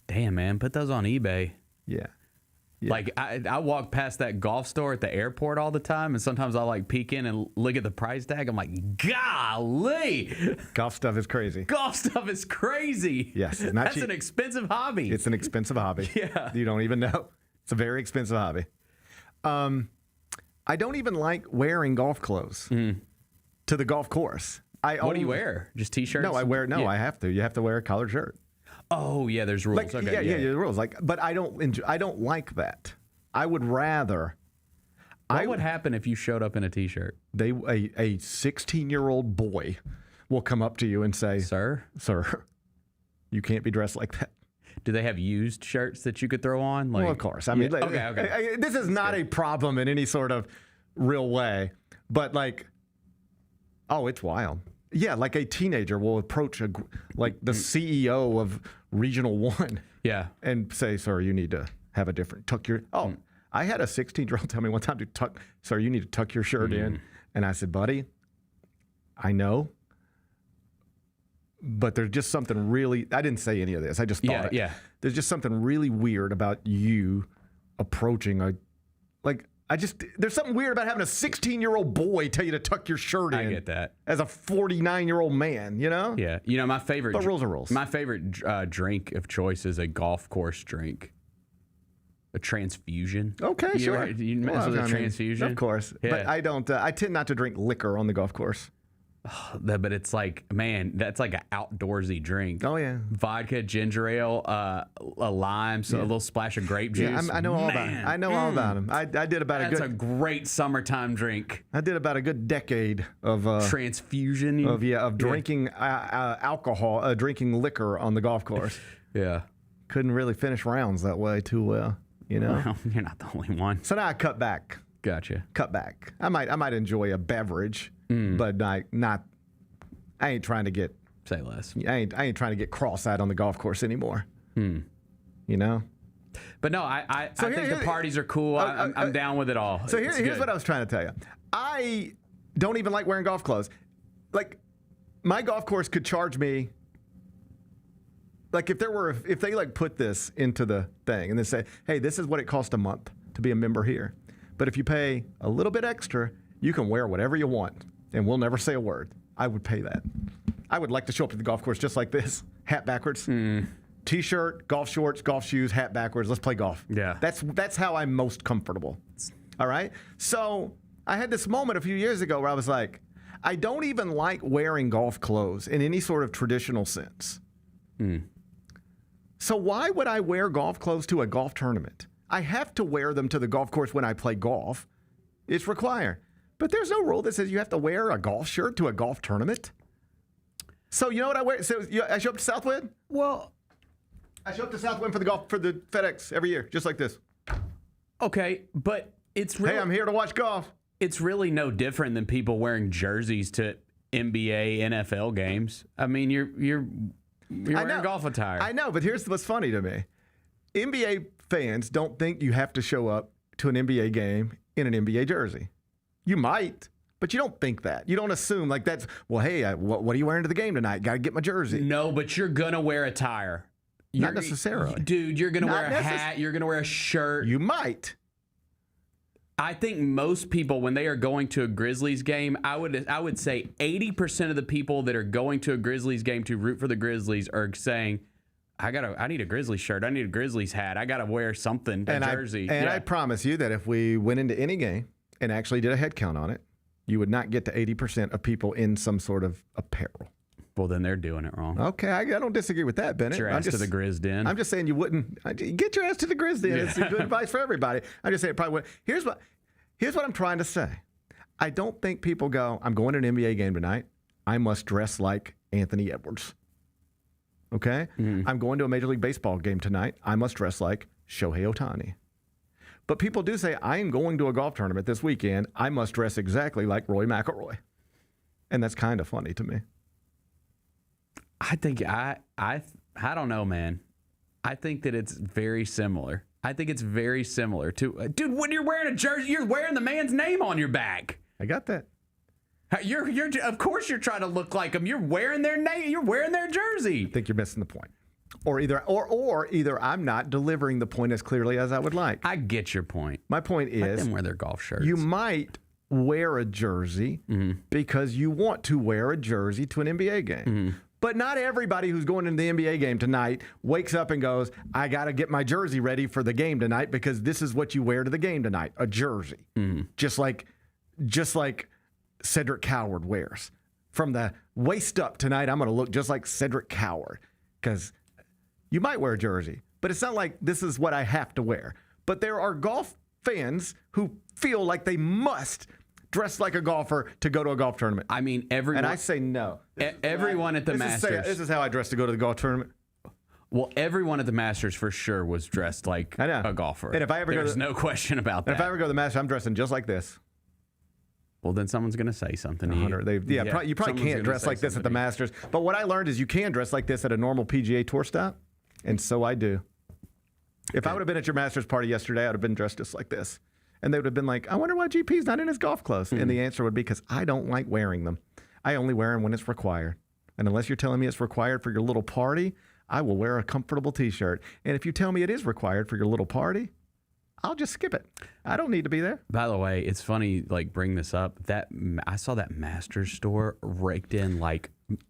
Damn, man. Put those on eBay. Yeah. I walk past that golf store at the airport all the time, and sometimes I'll peek in and look at the price tag. I'm like, golly. Golf stuff is crazy. Golf stuff is crazy. Yes. That's an expensive hobby. It's an expensive hobby. Yeah. You don't even know. It's a very expensive hobby. I don't even like wearing golf clothes to the golf course. What do you wear? Just T-shirts? No, I have to. You have to wear a collared shirt. Oh yeah, there's rules. Like, Okay, yeah, the rules. Like, but I don't like that. I would rather. What would happen if you showed up in a T-shirt? A 16-year-old boy will come up to you and say, "Sir, you can't be dressed like that." Do they have used shirts that you could throw on? Like, Well, of course. I mean, okay. This is not a problem in any sort of real way, but like, oh, it's wild. Yeah, like a teenager will approach the CEO of Regional 1. Yeah. And say, "Sir, you need to have a different tuck your." Oh, I had a 16-year-old tell me one time to tuck. "Sir, you need to tuck your shirt in." And I said, "Buddy, I know, but there's just something really." I didn't say any of this. I just thought it. Yeah. There's just something really weird about you approaching there's something weird about having a 16-year-old boy tell you to tuck your shirt in. I get that. As a 49-year-old man, you know? Yeah. You know, my favorite. But rules are rules. My favorite drink of choice is a golf course drink. A transfusion. Okay, sure. You mess with a transfusion? Of course. Yeah. But I don't. I tend not to drink liquor on the golf course. But it's like, man, that's like an outdoorsy drink. Oh, yeah. Vodka, ginger ale, a lime, a little splash of grape juice. Yeah, I know all about it. I know all about them. I did about That's a great summertime drink. I did about a good decade of transfusion of drinking alcohol, drinking liquor on the golf course. Yeah. Couldn't really finish rounds that way too well, you know. Well, you're not the only one. So now I cut back. Gotcha. Cut back. I might enjoy a beverage, but not. I ain't trying to get. Say less. I ain't trying to get cross-eyed on the golf course anymore. You know. But no, I think the parties are cool. I'm down with it all. So here's what I was trying to tell you. I don't even like wearing golf clothes. Like, my golf course could charge me. Like, if they like put this into the thing and they say, "Hey, this is what it costs a month to be a member here. But if you pay a little bit extra, you can wear whatever you want, and we'll never say a word." I would pay that. I would like to show up to the golf course just like this, hat backwards, T-shirt, golf shorts, golf shoes, hat backwards. Let's play golf. Yeah. That's how I'm most comfortable. All right? So I had this moment a few years ago where I was like, I don't even like wearing golf clothes in any sort of traditional sense. So why would I wear golf clothes to a golf tournament? I have to wear them to the golf course when I play golf. It's required. But there's no rule that says you have to wear a golf shirt to a golf tournament. So you know what I wear? So I show up to Southwind? Well, I show up to Southwind for the FedEx every year, just like this. Okay, but it's really, hey, I'm here to watch golf. It's really no different than people wearing jerseys to NBA, NFL games. I mean, you're wearing golf attire. I know, but here's what's funny to me. NBA fans don't think you have to show up to an NBA game in an NBA jersey. You might, but you don't think that. You don't assume like that's, well, hey, what are you wearing to the game tonight? Got to get my jersey. No, but you're going to wear attire. Not necessarily. Dude, you're going to wear a hat. You're going to wear a shirt. You might. I think most people, when they are going to a Grizzlies game, I would say 80% of the people that are going to a Grizzlies game to root for the Grizzlies are saying, I need a Grizzlies shirt. I need a Grizzlies hat. I got to wear something, a jersey. I promise you that if we went into any game and actually did a head count on it, you would not get to 80% of people in some sort of apparel. Well, then they're doing it wrong. Okay, I don't disagree with that, Bennett. Get your ass to the Grizz den. I'm just saying you wouldn't. Get your ass to the Grizz den. Yeah. It's good advice for everybody. I'm just saying it probably would. Here's what I'm trying to say. I don't think people go, I'm going to an NBA game tonight. I must dress like Anthony Edwards. Okay? I'm going to a Major League Baseball game tonight. I must dress like Shohei Ohtani. But people do say, I am going to a golf tournament this weekend. I must dress exactly like Rory McIlroy. And that's kind of funny to me. I think I don't know, man. I think that it's very similar. I think it's very similar to, dude, when you're wearing a jersey, you're wearing the man's name on your back. I got that. You're of course you're trying to look like them. You're wearing their name. You're wearing their jersey. I think you're missing the point. Or either I'm not delivering the point as clearly as I would like. I get your point. My point is, let them wear their golf shirts. You might wear a jersey because you want to wear a jersey to an NBA game. But not everybody who's going into the NBA game tonight wakes up and goes, I got to get my jersey ready for the game tonight because this is what you wear to the game tonight, a jersey. Just like Cedric Coward wears. From the waist up tonight, I'm going to look just like Cedric Coward because You might wear a jersey, but it's not like this is what I have to wear. But there are golf fans who feel like they must dress like a golfer to go to a golf tournament. I mean, everyone. And I say no. Everyone at the Masters. This is how I dress to go to the golf tournament. Well, everyone at the Masters for sure was dressed like a golfer. And if I ever There's no question about that. If I ever go to the Masters, I'm dressing just like this. Well, then someone's going to say something to you. You probably can't dress like this at the Masters. But what I learned is you can dress like this at a normal PGA Tour stop, and so I do. If I would have been at your Masters party yesterday, I would have been dressed just like this. And they would have been like, I wonder why GP's not in his golf clothes. And the answer would be because I don't like wearing them. I only wear them when it's required. And unless you're telling me it's required for your little party, I will wear a comfortable T-shirt. And if you tell me it is required for your little party, I'll just skip it. I don't need to be there. By the way, it's funny, bring this up. That I saw that Masters store raked in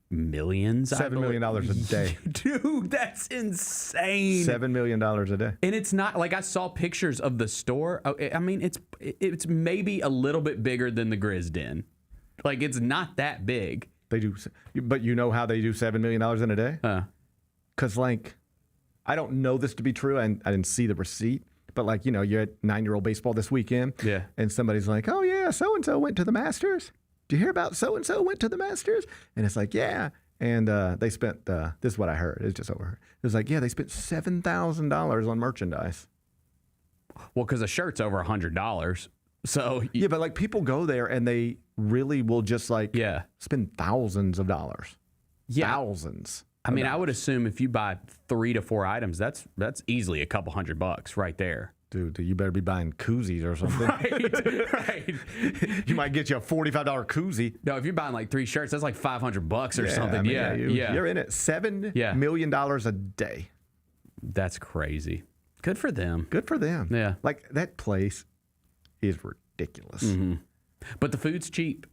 millions. $7 million a day. Dude, that's insane. $7 million a day. And it's not I saw pictures of the store. I mean, it's maybe a little bit bigger than the Grizz Den. It's not that big. They do, but you know how they do $7 million in a day? Because I don't know this to be true, and I didn't see the receipt. But you're at 9-year-old baseball this weekend, and somebody's like, "Oh yeah, so and so went to the Masters. Do you hear about so and so went to the Masters?" And it's like, "Yeah." And they spent. This is what I heard. It's just overheard. It was like, "Yeah, they spent $7,000 on merchandise." Well, because a shirt's over $100. So yeah, but people go there and they really will just spend thousands of dollars. Yeah, thousands. I mean, I would assume if you buy 3 to 4 items, that's easily a couple $100 right there. Dude, you better be buying koozies or something. Right. You might get you a $45 koozie. No, if you're buying 3 shirts, that's $500 or something. I mean, you're in it. $7 million a day. That's crazy. Good for them. Good for them. Yeah. That place is ridiculous. Mm-hmm. But the food's cheap.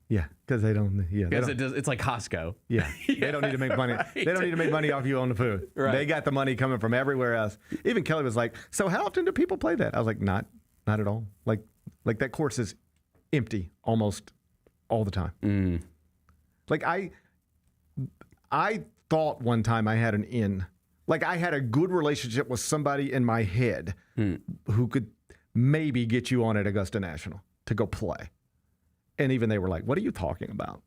Yeah, because they don't. Yeah, it's like Costco. Yeah, they don't need to make money. Right. They don't need to make money off you on the food. Right. They got the money coming from everywhere else. Even Kelly was like, "So how often do people play that?" I was like, "Not at all. Like that course is empty almost all the time." Mm. I thought one time I had an in. I had a good relationship with somebody in my head who could maybe get you on at Augusta National to go play. And even they were like, "What are you talking about?"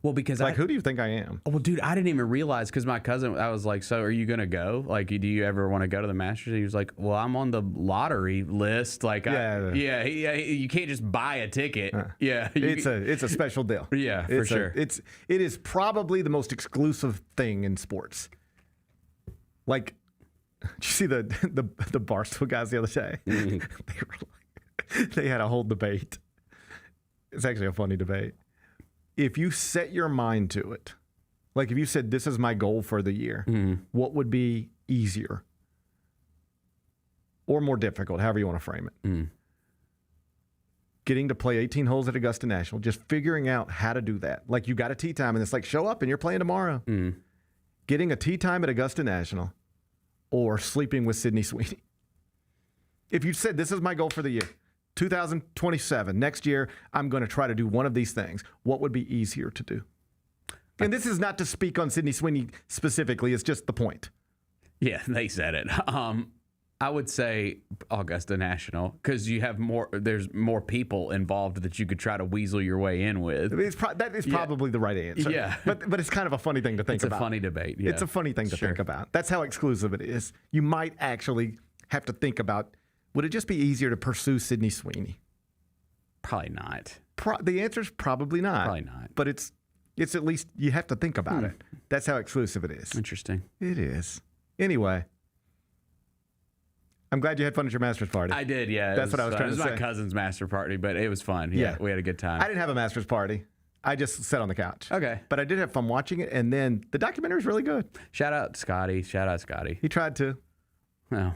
Well, because who do you think I am? Well, dude, I didn't even realize because my cousin, I was like, "So are you going to go? Do you ever want to go to the Masters?" He was like, "Well, I'm on the lottery list. You can't just buy a ticket." It's a special deal. Yeah, for sure. It is probably the most exclusive thing in sports. Did you see the Barstool guys the other day? Mm-hmm. They had a whole debate. It's actually a funny debate. If you set your mind to it, if you said, "This is my goal for the year," what would be easier or more difficult, however you want to frame it? Getting to play 18 holes at Augusta National, just figuring out how to do that. You got a tee time, and it's show up and you're playing tomorrow. Getting a tee time at Augusta National or sleeping with Sydney Sweeney. If you said, "This is my goal for the year, 2027, next year, I'm going to try to do one of these things," what would be easier to do? And this is not to speak on Sydney Sweeney specifically. It's just the point. Yeah, they said it. I would say Augusta National because you have there's more people involved that you could try to weasel your way in with. That is probably the right answer. Yeah. But it's kind of a funny thing to think about. It's a funny debate. Yeah. It's a funny thing to think about. That's how exclusive it is. You might actually have to think about, would it just be easier to pursue Sydney Sweeney? Probably not. The answer is probably not. Probably not. But it's at least you have to think about it. That's how exclusive it is. Interesting. It is. Anyway, I'm glad you had fun at your Masters party. I did, yeah. That's what I was trying to say. It was my cousin's master party, but it was fun. Yeah, we had a good time. I didn't have a Masters party. I just sat on the couch. Okay. But I did have fun watching it, and then the documentary is really good. Shout out Scotty. He tried to. Oh,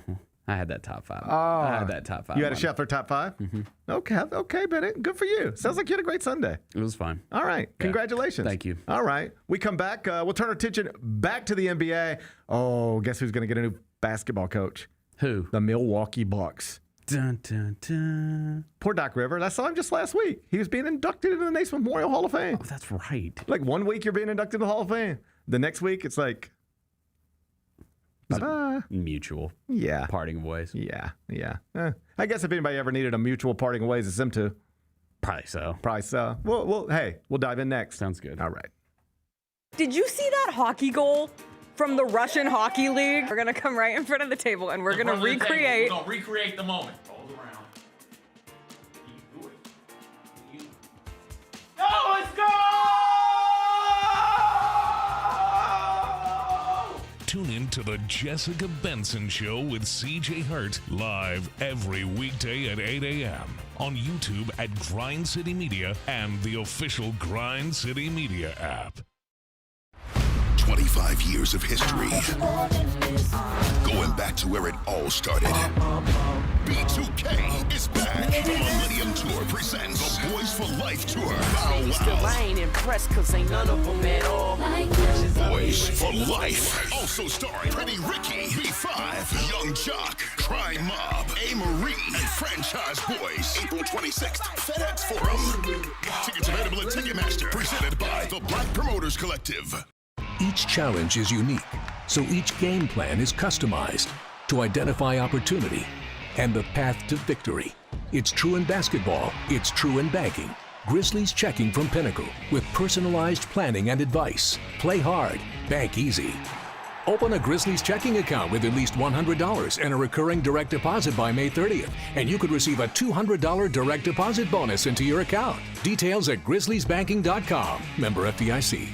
I had that top 5. Oh, I had that top 5. You had a Scheffler top 5? Mm-hmm. Okay, Bennett. Good for you. Sounds like you had a great Sunday. It was fun. All right. Yeah. Congratulations. Thank you. All right. We come back. We'll turn our attention back to the NBA. Oh, guess who's going to get a new basketball coach? Who? The Milwaukee Bucks. Dun, dun, dun. Poor Doc Rivers. I saw him just last week. He was being inducted into the Naismith Memorial Hall of Fame. Oh, that's right. 1 week you're being inducted to the Hall of Fame. The next week it's Bye-bye. Mutual. Yeah. Parting of ways. Yeah. I guess if anybody ever needed a mutual parting of ways, it's them two. Probably so. Well, hey, we'll dive in next. Sounds good. All right. Did you see that hockey goal from the Russian Hockey League? We're going to come right in front of the table and we're going to recreate. We're going to recreate the moment. Hold around. You can do it. Go, let's go! Tune in to the Jessica Benson Show with CJ Hurt live every weekday at 8 a.m. on YouTube at Grind City Media and the official Grind City Media app. 25 years of history. Going back to where it all started. B2K is back. The Millennium Tour presents the Boys for Life Tour. Bow Still, I Wow. ain't impressed cause ain't none of them at all. Boys for Life. Also starring Pretty Ricky, B5, Young Jock, Crime Mob, A. Marie, and Franchise Boys. April 26th, FedEx Forum. Tickets available at Ticketmaster. Presented by the Black Promoters Collective. Each challenge is unique, so each game plan is customized to identify opportunity and the path to victory. It's true in basketball, it's true in banking. Grizzlies Checking from Pinnacle with personalized planning and advice. Play hard, bank easy. Open a Grizzlies checking account with at least $100 and a recurring direct deposit by May 30th, and you could receive a $200 direct deposit bonus into your account. Details at grizzliesbanking.com. Member FDIC.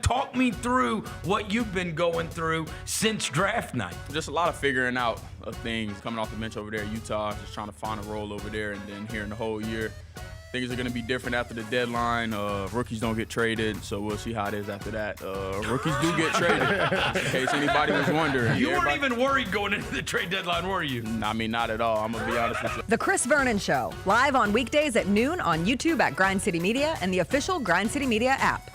Talk me through what you've been going through since draft night. Just a lot of figuring out of things coming off the bench over there in Utah, just trying to find a role over there, and then here in the whole year. Things are going to be different after the deadline. Rookies don't get traded, so we'll see how it is after that. Rookies do get traded, in case anybody was wondering. You weren't even worried going into the trade deadline, were you? I mean, not at all. I'm going to be honest with you. The Chris Vernon Show, live on weekdays at noon on YouTube at Grind City Media and the official Grind City Media app.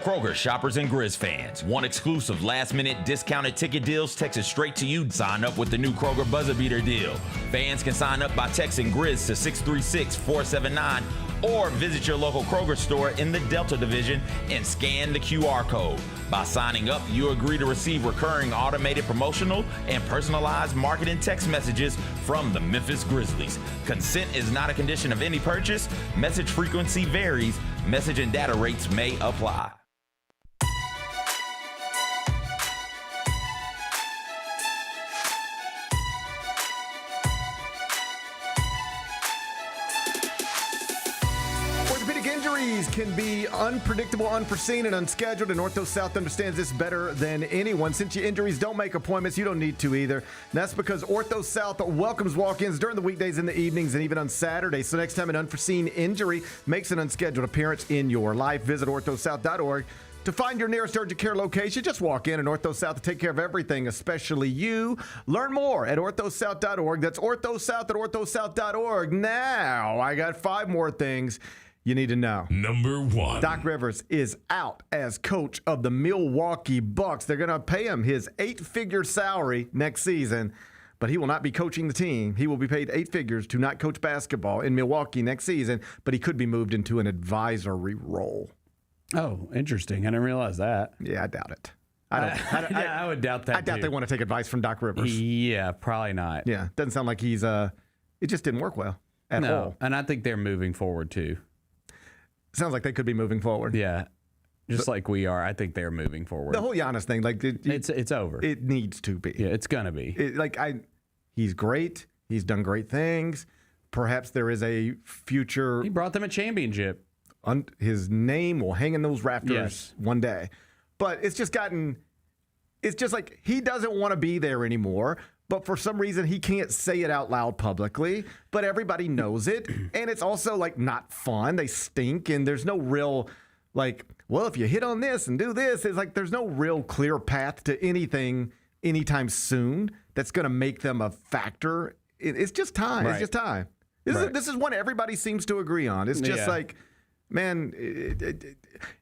Kroger shoppers and Grizz fans. Want exclusive last-minute discounted ticket deals texted straight to you? Sign up with the new Kroger Buzzer Beater deal. Fans can sign up by texting Grizz to 636-479 or visit your local Kroger store in the Delta Division and scan the QR code. By signing up, you agree to receive recurring automated promotional and personalized marketing text messages from the Memphis Grizzlies. Consent is not a condition of any purchase. Message frequency varies. Message and data rates may apply. Injuries can be unpredictable, unforeseen, and unscheduled, and Ortho South understands this better than anyone. Since your injuries don't make appointments, you don't need to either. And that's because Ortho South welcomes walk-ins during the weekdays and the evenings and even on Saturdays. So next time an unforeseen injury makes an unscheduled appearance in your life, visit orthosouth.org. To find your nearest urgent care location, just walk in and Ortho South to take care of everything, especially you. Learn more at orthosouth.org. That's orthosouth at orthosouth.org. Now, I got 5 more things you need to know. Number 1. Doc Rivers is out as coach of the Milwaukee Bucks. They're going to pay him his 8-figure salary next season, but he will not be coaching the team. He will be paid 8 figures to not coach basketball in Milwaukee next season, but he could be moved into an advisory role. Oh, interesting. I didn't realize that. Yeah, I doubt it. I would doubt that. I doubt they want to take advice from Doc Rivers. Yeah, probably not. Yeah, doesn't sound like he's it just didn't work well at all. And I think they're moving forward too. Sounds like they could be moving forward. Yeah, just like we are. I think they're moving forward. The whole Giannis thing, like it's over. It needs to be. Yeah, it's gonna be. He's great. He's done great things. Perhaps there is a future. He brought them a championship. His name will hang in those rafters one day. But it's just like he doesn't want to be there anymore. But for some reason, he can't say it out loud publicly. But everybody knows it. And it's also like not fun. They stink. And there's no real well, if you hit on this and do this, it's like there's no real clear path to anything anytime soon that's going to make them a factor. It's just time. Right. It's just time. This is one everybody seems to agree on. It's just man,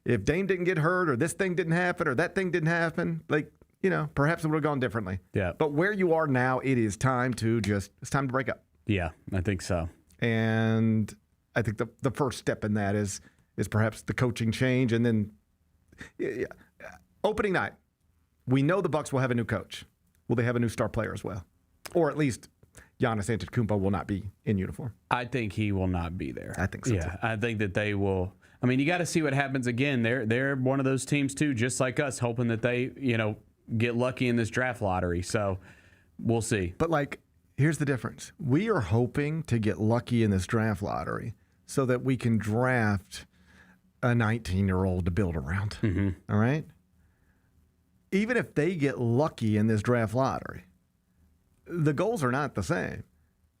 if Dame didn't get hurt or this thing didn't happen or that thing didn't happen, perhaps it would have gone differently. Yeah. But where you are now, it's time to break up. Yeah, I think so. And I think the first step in that is perhaps the coaching change. And then opening night, We know the Bucks will have a new coach. Will they have a new star player as well? Or at least Giannis Antetokounmpo will not be in uniform. I think he will not be there. I think so, Yeah, too. I think that they will. I mean, you got to see what happens again. They're one of those teams, too, just like us, hoping that they, get lucky in this draft lottery. So we'll see. But, here's the difference. We are hoping to get lucky in this draft lottery so that we can draft a 19-year-old to build around. Mm-hmm. All right? Even if they get lucky in this draft lottery, the goals are not the same.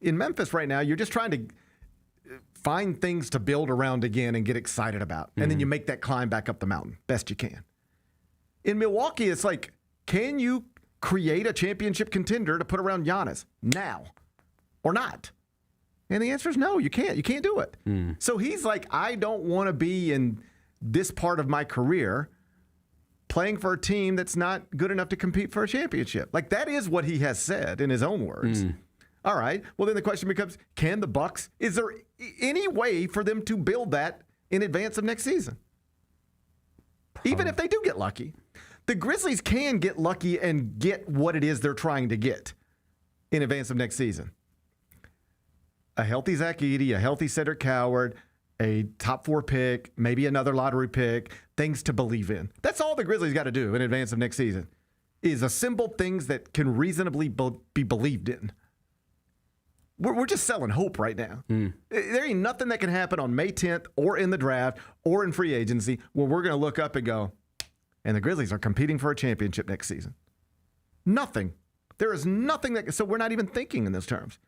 In Memphis right now, you're just trying to find things to build around again and get excited about. And then you make that climb back up the mountain best you can. In Milwaukee, it's like, can you create a championship contender to put around Giannis now or not? And the answer is no, you can't. You can't do it. So he's like, I don't want to be in this part of my career playing for a team that's not good enough to compete for a championship. That is what he has said in his own words. All right. Well, then the question becomes, can the Bucks, is there any way for them to build that in advance of next season? Even if they do get lucky. The Grizzlies can get lucky and get what it is they're trying to get in advance of next season. A healthy Zach Edey, a healthy Cedric Coward, a top 4 pick, maybe another lottery pick, things to believe in. That's all the Grizzlies got to do in advance of next season, is assemble things that can reasonably be believed in. We're just selling hope right now. There ain't nothing that can happen on May 10th or in the draft or in free agency where we're going to look up and go, and the Grizzlies are competing for a championship next season. Nothing. There is nothing so we're not even thinking in those terms.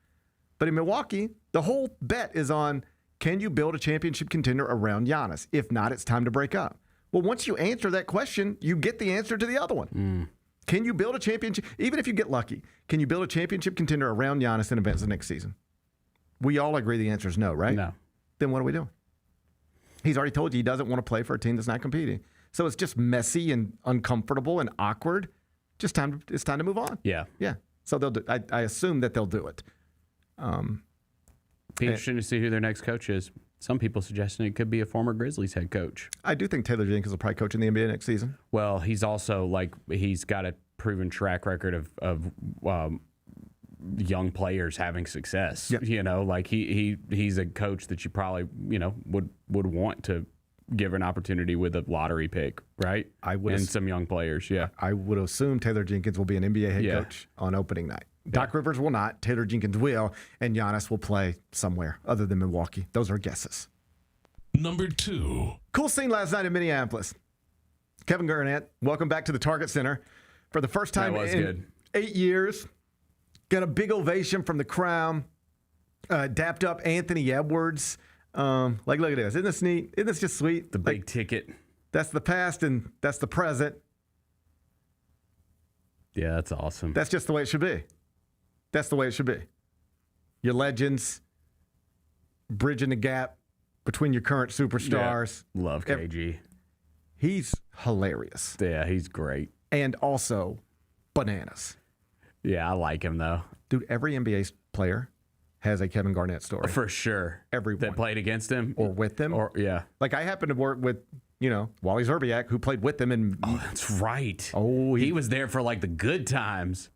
But in Milwaukee, the whole bet is on, can you build a championship contender around Giannis? If not, it's time to break up. Well, once you answer that question, you get the answer to the other one. Can you build a championship, even if you get lucky, can you build a championship contender around Giannis in advance of next season? We all agree the answer is no, right? No. Then what are we doing? He's already told you he doesn't want to play for a team that's not competing. So it's just messy and uncomfortable and awkward. It's time to move on. Yeah. Yeah. So they'll do. I assume that they'll do it. Be interesting to see who their next coach is. Some people suggesting it could be a former Grizzlies head coach. I do think Taylor Jenkins will probably coach in the NBA next season. Well, he's also he's got a proven track record of young players having success. Yep. He's a coach that you probably would want to give an opportunity with a lottery pick, right? And some young players. Yeah, I would assume Taylor Jenkins will be an NBA head coach on opening night. Doc Rivers will not. Taylor Jenkins will, and Giannis will play somewhere other than Milwaukee. Those are guesses. Number 2. Cool scene last night in Minneapolis. Kevin Garnett, welcome back to the Target Center for the first time in 8 years. Got a big ovation from the crowd. Dapped up Anthony Edwards. Look at this. Isn't this neat? Isn't this just sweet? The big ticket. That's the past and that's the present. Yeah, that's awesome. That's just the way it should be. That's the way it should be. Your legends bridging the gap between your current superstars. Yeah, love KG. He's hilarious. Yeah, he's great. And also bananas. Yeah, I like him, though. Dude, every NBA player has a Kevin Garnett story. For sure. Everyone. That played against him. Or with him. Yeah. I happen to work with, Wally Zerbiak, who played with him. Oh, that's right. Oh, he was there for the good times.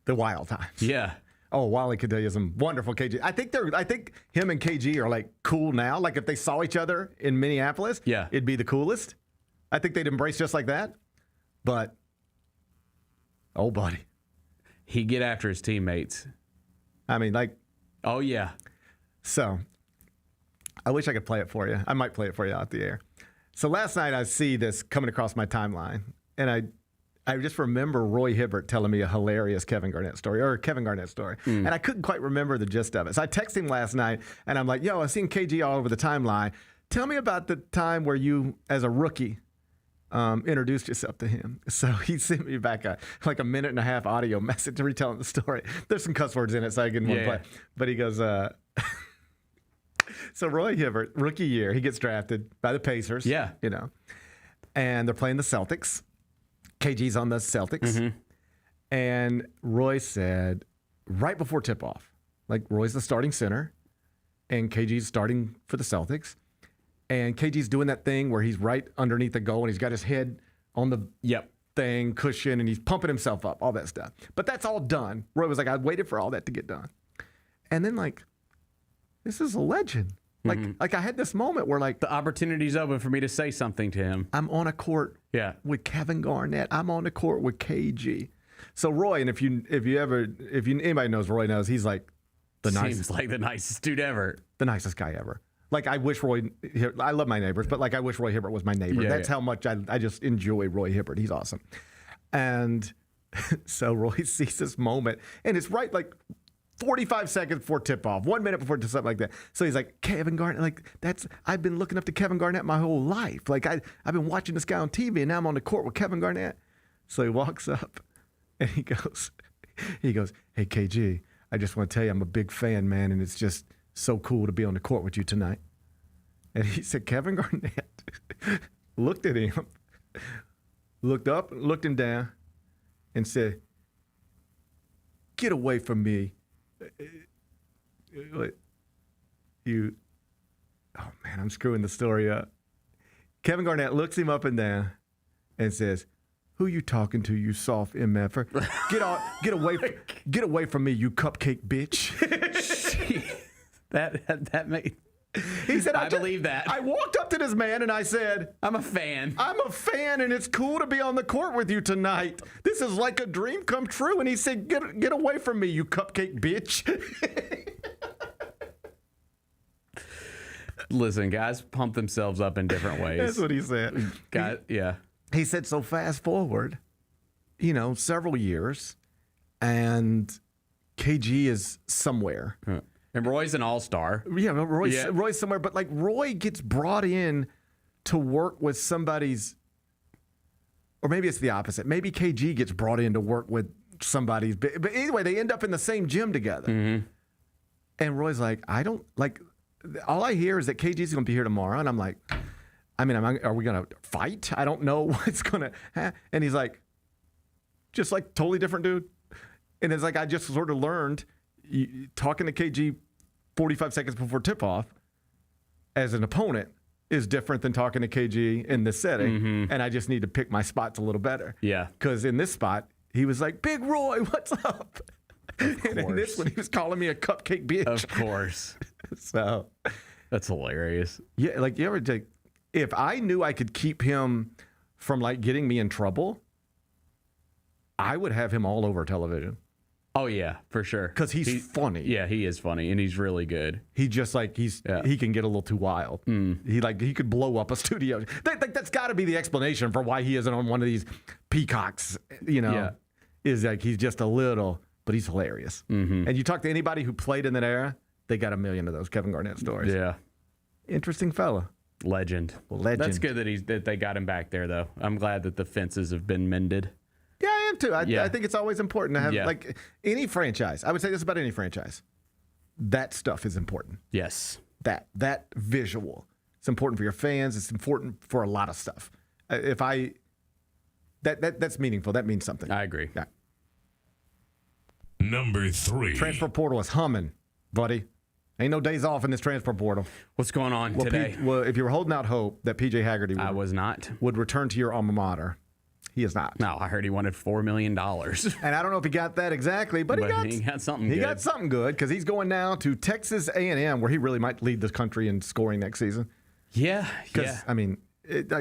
The wild times. Yeah. Oh, Wally could tell you some wonderful KG. I think him and KG are cool now. If they saw each other in Minneapolis, yeah, it'd be the coolest. I think they'd embrace just like that. But, oh, buddy. He'd get after his teammates. I mean, oh, yeah. So, I wish I could play it for you. I might play it for you out the air. So last night I see this coming across my timeline, and I just remember Roy Hibbert telling me a hilarious Kevin Garnett story. And I couldn't quite remember the gist of it. So I texted him last night, and I'm like, I've seen KG all over the timeline. Tell me about the time where you, as a rookie, introduced yourself to him. So he sent me back a minute and a half audio message retelling the story. There's some cuss words in it, so I didn't want to play. But he goes, so Roy Hibbert, rookie year, he gets drafted by the Pacers. Yeah. And they're playing the Celtics. KG's on the Celtics. Mm-hmm. And Roy said, right before tip-off, Roy's the starting center, and KG's starting for the Celtics. And KG's doing that thing where he's right underneath the goal, and he's got his head on the thing, cushion, and he's pumping himself up, all that stuff. But that's all done. Roy was like, I waited for all that to get done. And then, like, this is a legend. Like I had this moment where, like, the opportunity's open for me to say something to him. I'm on a court with Kevin Garnett. I'm on the court with KG. So Roy, and if anybody knows Roy knows, he's like the nicest. Seems like the nicest dude ever. The nicest guy ever. Like, I wish I love my neighbors, but like I wish Roy Hibbert was my neighbor. That's how much I just enjoy Roy Hibbert. He's awesome. And so Roy sees this moment, and it's right like 45 seconds before tip-off, 1 minute before something like that. So he's like, Kevin Garnett, like, I've been looking up to Kevin Garnett my whole life. Like, I've been watching this guy on TV, and now I'm on the court with Kevin Garnett. So he walks up, and he goes, hey, KG, I just want to tell you I'm a big fan, man, and it's just so cool to be on the court with you tonight. And he said, Kevin Garnett looked at him, looked up, looked him down, and said, get away from me. Oh man, I'm screwing the story up. Kevin Garnett looks him up and down and says, who you talking to, you soft MFer? Get away from me, you cupcake bitch. that made... He said, I believe that. I walked up to this man and I said, I'm a fan. And it's cool to be on the court with you tonight. This is like a dream come true. And he said, get away from me, you cupcake bitch. Listen, guys pump themselves up in different ways. That's what he said. He said, so fast forward, several years, and KG is somewhere. And Roy's an all-star. Yeah, Roy's somewhere. But, like, Roy gets brought in to work with somebody's, or maybe it's the opposite. Maybe KG gets brought in to work with somebody's. But anyway, they end up in the same gym together. Mm-hmm. And Roy's like, all I hear is that KG's going to be here tomorrow. And I'm like, are we going to fight? I don't know what's going to happen. And he's like, just like totally different dude. And it's like, I just sort of learned talking to KG 45 seconds before tip-off as an opponent is different than talking to KG in this setting. Mm-hmm. And I just need to pick my spots a little better. Yeah. Because in this spot, he was like, Big Roy, what's up? And in this one, he was calling me a cupcake bitch. Of course. So. That's hilarious. Yeah, like, you ever take, if I knew I could keep him from, like, getting me in trouble, I would have him all over television. Oh, yeah, for sure. Because he's funny. Yeah, he is funny, and he's really good. He just, like, he can get a little too wild. He could blow up a studio. That's got to be the explanation for why he isn't on one of these peacocks, is like he's just a little, but he's hilarious. Mm-hmm. And you talk to anybody who played in that era, they got a million of those Kevin Garnett stories. Yeah. Interesting fella. Legend. That's good that they got him back there, though. I'm glad that the fences have been mended. Yeah, I am too. I think it's always important to have, like, any franchise. I would say this about any franchise. That stuff is important. Yes. That visual. It's important for your fans. It's important for a lot of stuff. That's meaningful. That means something. I agree. Yeah. Number 3. Transfer portal is humming, buddy. Ain't no days off in this transfer portal. What's going on today? If you were holding out hope that PJ Haggerty would return to your alma mater, he is not. No, I heard he wanted $4 million. And I don't know if he got that exactly, but he got something good. He got something good because he's going now to Texas A&M, where he really might lead the country in scoring next season. Yeah. Because, I mean,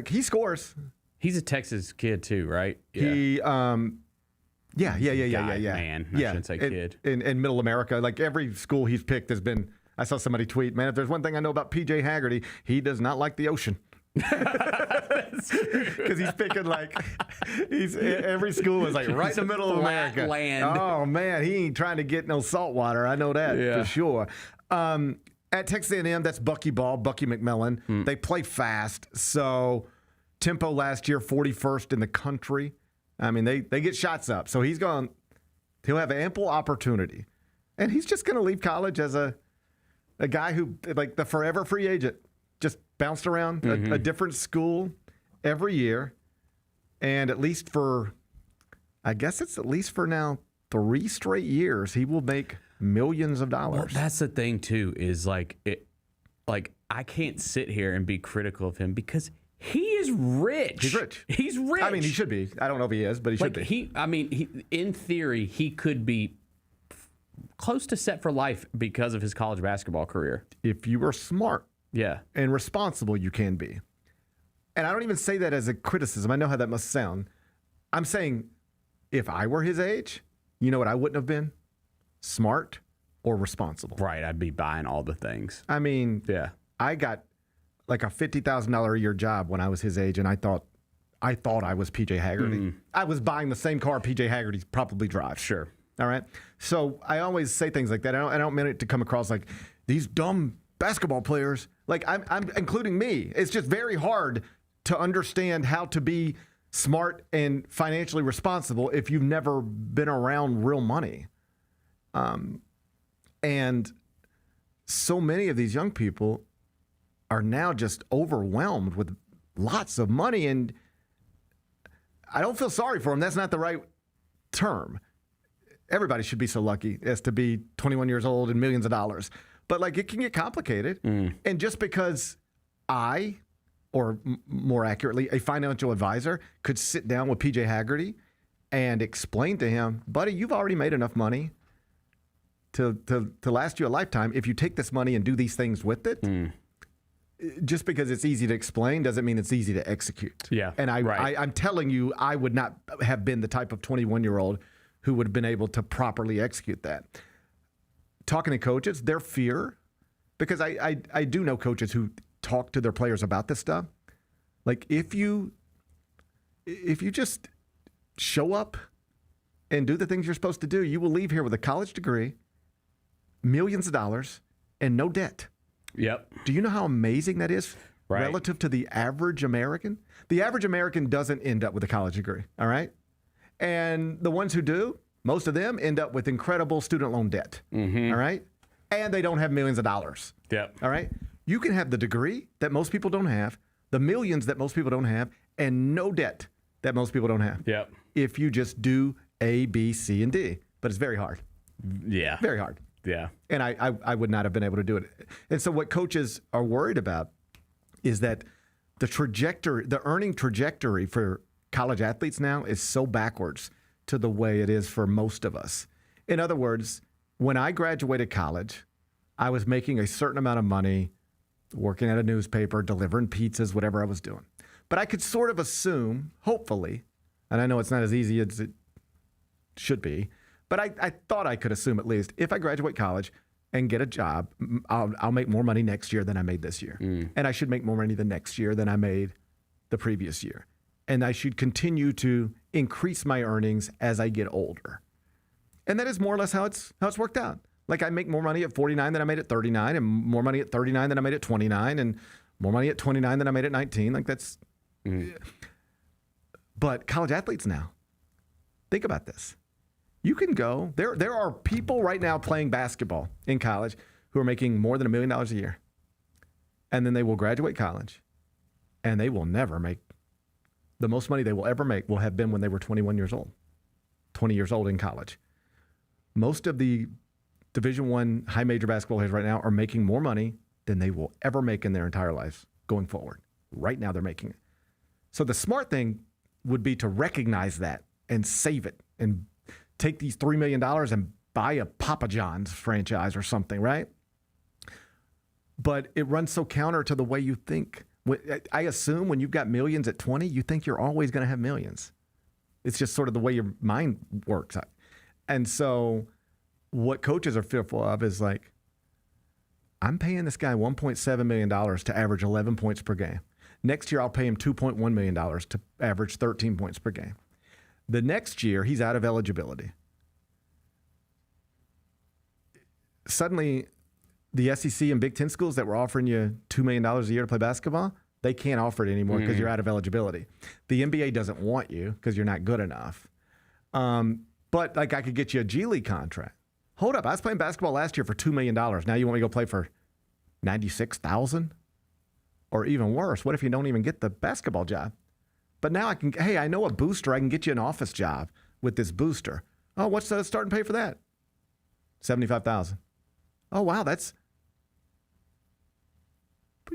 he scores. He's a Texas kid too, right? Yeah. He, Man, I shouldn't say kid. In Middle America, like every school he's picked has been, I saw somebody tweet, man, if there's one thing I know about PJ Haggerty, he does not like the ocean. Because he's picking every school is like right in the middle of America. Land. Oh man, he ain't trying to get no salt water. I know that for sure. At Texas A&M, that's Bucky McMillan. They play fast, so tempo last year 41st in the country. I mean, they get shots up, so he'll have ample opportunity, and he's just going to leave college as a guy who, like, the forever free agent. Just bounced around a different school every year. And at least for now 3 straight years, he will make millions of dollars. Well, that's the thing, too, is I can't sit here and be critical of him because He is rich. He's rich. He's rich. I mean, he should be. I don't know if he is, but he should be. In theory, he could be close to set for life because of his college basketball career. If you are smart Yeah. and responsible, you can be. And I don't even say that as a criticism. I know how that must sound. I'm saying if I were his age, you know what I wouldn't have been? Smart or responsible. Right. I'd be buying all the things. I mean, Yeah. I got like a $50,000 a year job when I was his age, and I thought I was PJ Haggerty. I was buying the same car PJ Haggerty probably drives. Sure. All right. So I always say things like that. I don't mean it to come across like these dumb basketball players. Like I'm including me. It's just very hard to understand how to be smart and financially responsible if you've never been around real money. And so many of these young people are now just overwhelmed with lots of money, and I don't feel sorry for them. That's not the right term. Everybody should be so lucky as to be 21 years old and millions of dollars. But like, it can get complicated. And just because I, or more accurately, a financial advisor could sit down with PJ Haggerty and explain to him, buddy, you've already made enough money to last you a lifetime. If you take this money and do these things with it, just because it's easy to explain doesn't mean it's easy to execute. Yeah, And right. I'm telling you, I would not have been the type of 21-year-old who would have been able to properly execute that. Talking to coaches, their fear, because I do know coaches who talk to their players about this stuff. Like, if you just show up and do the things you're supposed to do, you will leave here with a college degree, millions of dollars, and no debt. Yep. Do you know how amazing that is Right. relative to the average American? The average American doesn't end up with a college degree, all right? And the ones who do, most of them end up with incredible student loan debt, all right? And they don't have millions of dollars, Yep. all right? You can have the degree that most people don't have, the millions that most people don't have, and no debt that most people don't have. Yep. If you just do A, B, C, and D. But it's very hard, Yeah. very hard. Yeah. And I would not have been able to do it. And so what coaches are worried about is that the earning trajectory for college athletes now is so backwards to the way it is for most of us. In other words, when I graduated college, I was making a certain amount of money working at a newspaper, delivering pizzas, whatever I was doing. But I could sort of assume, hopefully, and I know it's not as easy as it should be, but I thought I could assume at least if I graduate college and get a job, I'll make more money next year than I made this year. And I should make more money the next year than I made the previous year. And I should continue to increase my earnings as I get older. And that is more or less how it's worked out. Like, I make more money at 49 than I made at 39, and more money at 39 than I made at 29, and more money at 29 than I made at 19. Like, that's... But college athletes now, think about this. You can go, there are people right now playing basketball in college who are making more than $1 million a year. And then they will graduate college, and they will never make, the most money they will ever make will have been when they were 21 years old, 20 years old in college. Most of the Division I high major basketball players right now are making more money than they will ever make in their entire lives going forward. Right now they're making it. So the smart thing would be to recognize that and save it and take these $3 million and buy a Papa John's franchise or something, right? But it runs so counter to the way you think. I assume when you've got millions at 20, you think you're always going to have millions. It's just sort of the way your mind works. And so what coaches are fearful of is like, I'm paying this guy $1.7 million to average 11 points per game. Next year, I'll pay him $2.1 million to average 13 points per game. The next year, he's out of eligibility. Suddenly, the SEC and Big Ten schools that were offering you $2 million a year to play basketball, they can't offer it anymore because you're out of eligibility. The NBA doesn't want you because you're not good enough. But like, I could get you a G League contract. Hold up, I was playing basketball last year for $2 million. Now you want me to go play for $96,000? Or even worse, what if you don't even get the basketball job? But now I know a booster. I can get you an office job with this booster. Oh, what's the starting pay for that? $75,000. Oh, wow,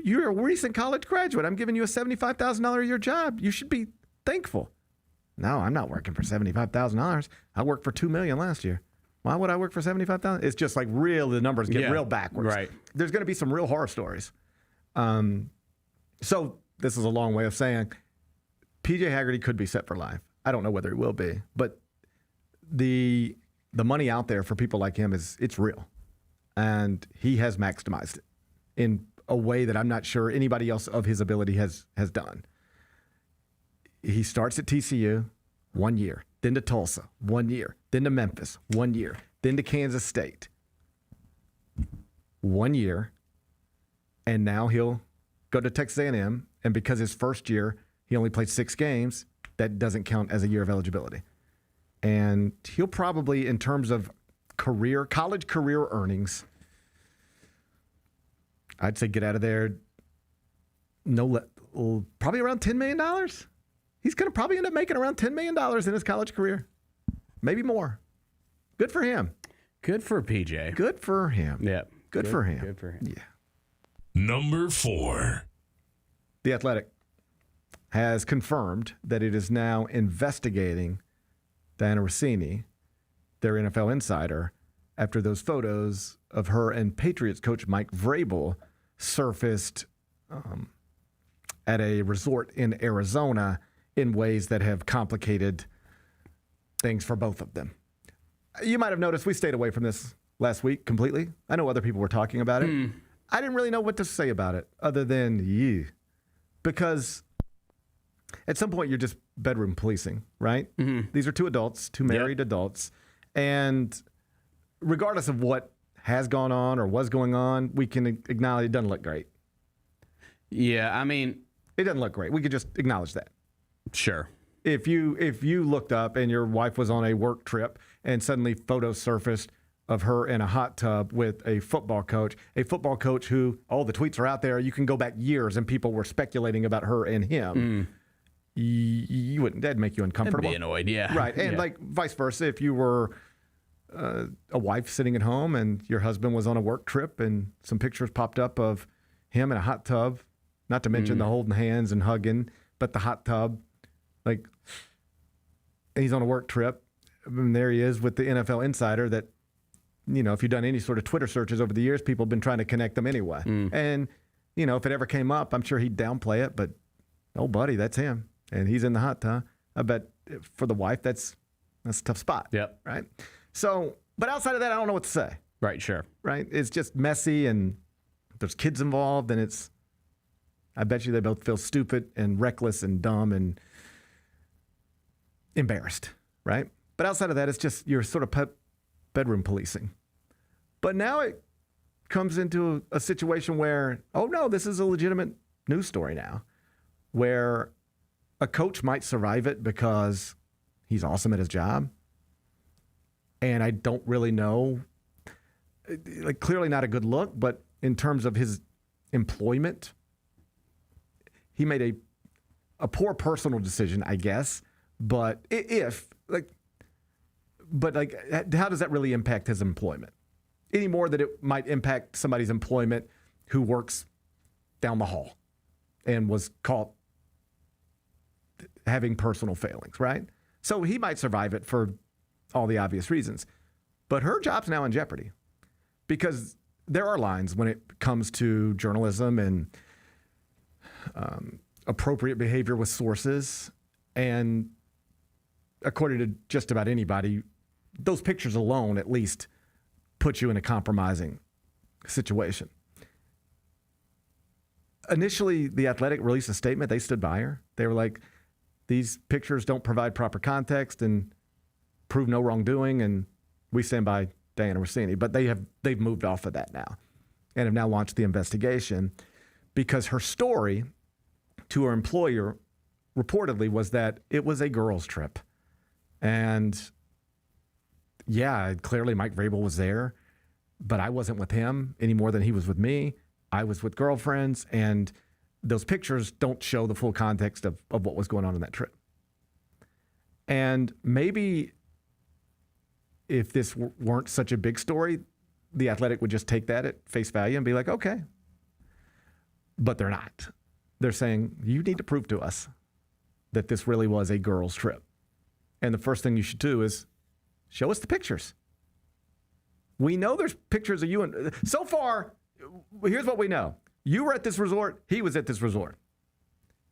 You're a recent college graduate. I'm giving you a $75,000 a year job. You should be thankful. No, I'm not working for $75,000. I worked for $2 million last year. Why would I work for $75,000? It's just like the numbers get real backwards. Right. There's going to be some real horror stories. So this is a long way of saying PJ Haggerty could be set for life. I don't know whether he will be, but the money out there for people like him it's real, and he has maximized it in a way that I'm not sure anybody else of his ability has done. He starts at TCU 1 year, then to Tulsa 1 year, then to Memphis 1 year, then to Kansas State 1 year, and now he'll go to Texas A&M, and because his first year he only played 6 games, that doesn't count as a year of eligibility. And he'll probably, in terms of college career earnings, I'd say get out of there probably around $10 million. He's going to probably end up making around $10 million in his college career. Maybe more. Good for him. Good for PJ. Good for him. Yeah. Good for him. Good for him. Yeah. Number 4. The Athletic has confirmed that it is now investigating Diana Rossini, their NFL insider, after those photos of her and Patriots coach Mike Vrabel surfaced at a resort in Arizona in ways that have complicated things for both of them. You might have noticed we stayed away from this last week completely. I know other people were talking about it. I didn't really know what to say about it other than because at some point you're just bedroom policing, right? Mm-hmm. These are 2 adults, 2 married adults, and regardless of what has gone on or was going on, we can acknowledge it doesn't look great. Yeah, I mean, it doesn't look great. We could just acknowledge that. Sure. If you looked up and your wife was on a work trip and suddenly photos surfaced of her in a hot tub with a football coach who, all the tweets are out there. You can go back years and people were speculating about her and him. You wouldn't, that'd make you uncomfortable. I'd be annoyed, yeah. Right. And like vice versa, if you were a wife sitting at home and your husband was on a work trip and some pictures popped up of him in a hot tub, not to mention the holding hands and hugging, but the hot tub, like he's on a work trip and there he is with the NFL insider that, if you've done any sort of Twitter searches over the years, people have been trying to connect them anyway. And, if it ever came up, I'm sure he'd downplay it, but oh, buddy, that's him. And he's in the hot tub. I bet for the wife, that's a tough spot. Yep. Right? So, but outside of that, I don't know what to say. Right, sure. Right? It's just messy and there's kids involved and I bet you they both feel stupid and reckless and dumb and embarrassed. Right? But outside of that, it's just you're sort of bedroom policing. But now it comes into a situation where, oh no, this is a legitimate news story now, where a coach might survive it because he's awesome at his job. And I don't really know, like clearly not a good look, but in terms of his employment, he made a poor personal decision, I guess. But how does that really impact his employment? Any more than it might impact somebody's employment who works down the hall and was caught having personal failings, right? So he might survive it for all the obvious reasons. But her job's now in jeopardy because there are lines when it comes to journalism and appropriate behavior with sources. And according to just about anybody, those pictures alone at least put you in a compromising situation. Initially, The Athletic released a statement. They stood by her. They were like, these pictures don't provide proper context and prove no wrongdoing, and we stand by Diana Rossini. But they've moved off of that now and have now launched the investigation because her story to her employer reportedly was that it was a girls' trip. And yeah, clearly Mike Vrabel was there, but I wasn't with him any more than he was with me. I was with girlfriends, and those pictures don't show the full context of what was going on that trip. And maybe if this weren't such a big story, The Athletic would just take that at face value and be like, okay. but they're not. They're saying, you need to prove to us that this really was a girls' trip. And the first thing you should do is show us the pictures. We know there's pictures of you. And so far, here's what we know. You were at this resort. He was at this resort.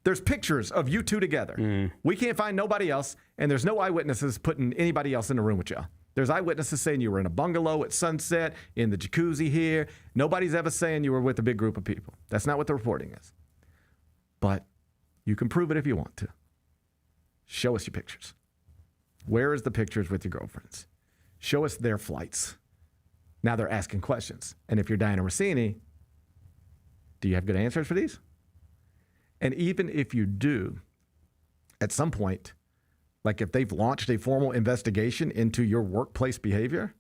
There's pictures of you two together. We can't find nobody else, and there's no eyewitnesses putting anybody else in the room with you. There's eyewitnesses saying you were in a bungalow at sunset, in the jacuzzi here. Nobody's ever saying you were with a big group of people. That's not what the reporting is. But you can prove it if you want to. Show us your pictures. Where is the pictures with your girlfriends? Show us their flights. Now they're asking questions. And if you're Diana Rossini, do you have good answers for these? And even if you do, at some point, like if they've launched a formal investigation into your workplace behavior,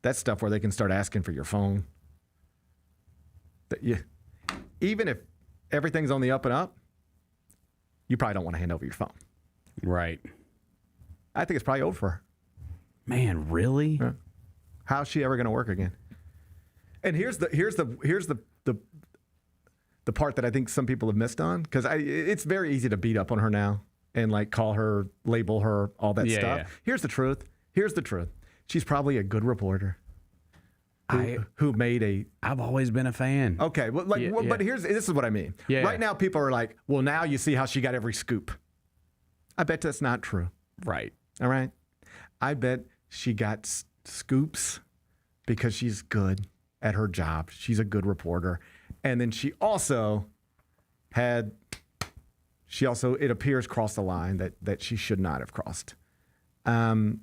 that's stuff where they can start asking for your phone. Even if everything's on the up and up, you probably don't want to hand over your phone. Right. I think it's probably over for her. Man, really? Yeah. How's she ever going to work again? And here's the part that I think some people have missed on, because it's very easy to beat up on her now and like call her, label her, all that stuff. Yeah. Here's the truth. She's probably a good reporter who made a. I've always been a fan. Okay, well, but this is what I mean. Yeah. Right now, people are like, well, now you see how she got every scoop. I bet that's not true. Right. All right. I bet she got scoops because she's good at her job. She's a good reporter. And then she also, it appears, crossed the line that she should not have crossed. And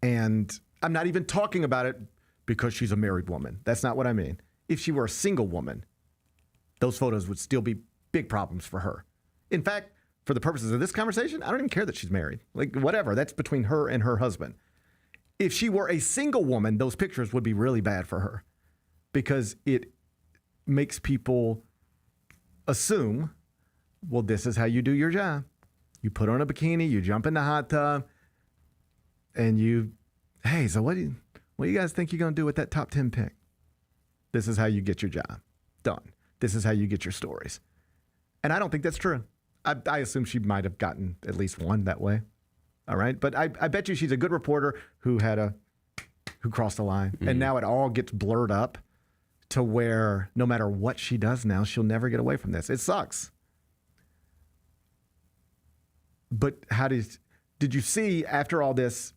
I'm not even talking about it because she's a married woman. That's not what I mean. If she were a single woman, those photos would still be big problems for her. In fact, for the purposes of this conversation, I don't even care that she's married. Like, whatever. That's between her and her husband. If she were a single woman, those pictures would be really bad for her because it makes people assume, well, this is how you do your job. You put on a bikini, you jump in the hot tub, and hey, so what do you guys think you're going to do with that top 10 pick? This is how you get your job done. This is how you get your stories. And I don't think that's true. I assume she might have gotten at least one that way. All right. But I bet you she's a good reporter who crossed the line. And now it all gets blurred up to where no matter what she does now, she'll never get away from this. It sucks. But did you see after all this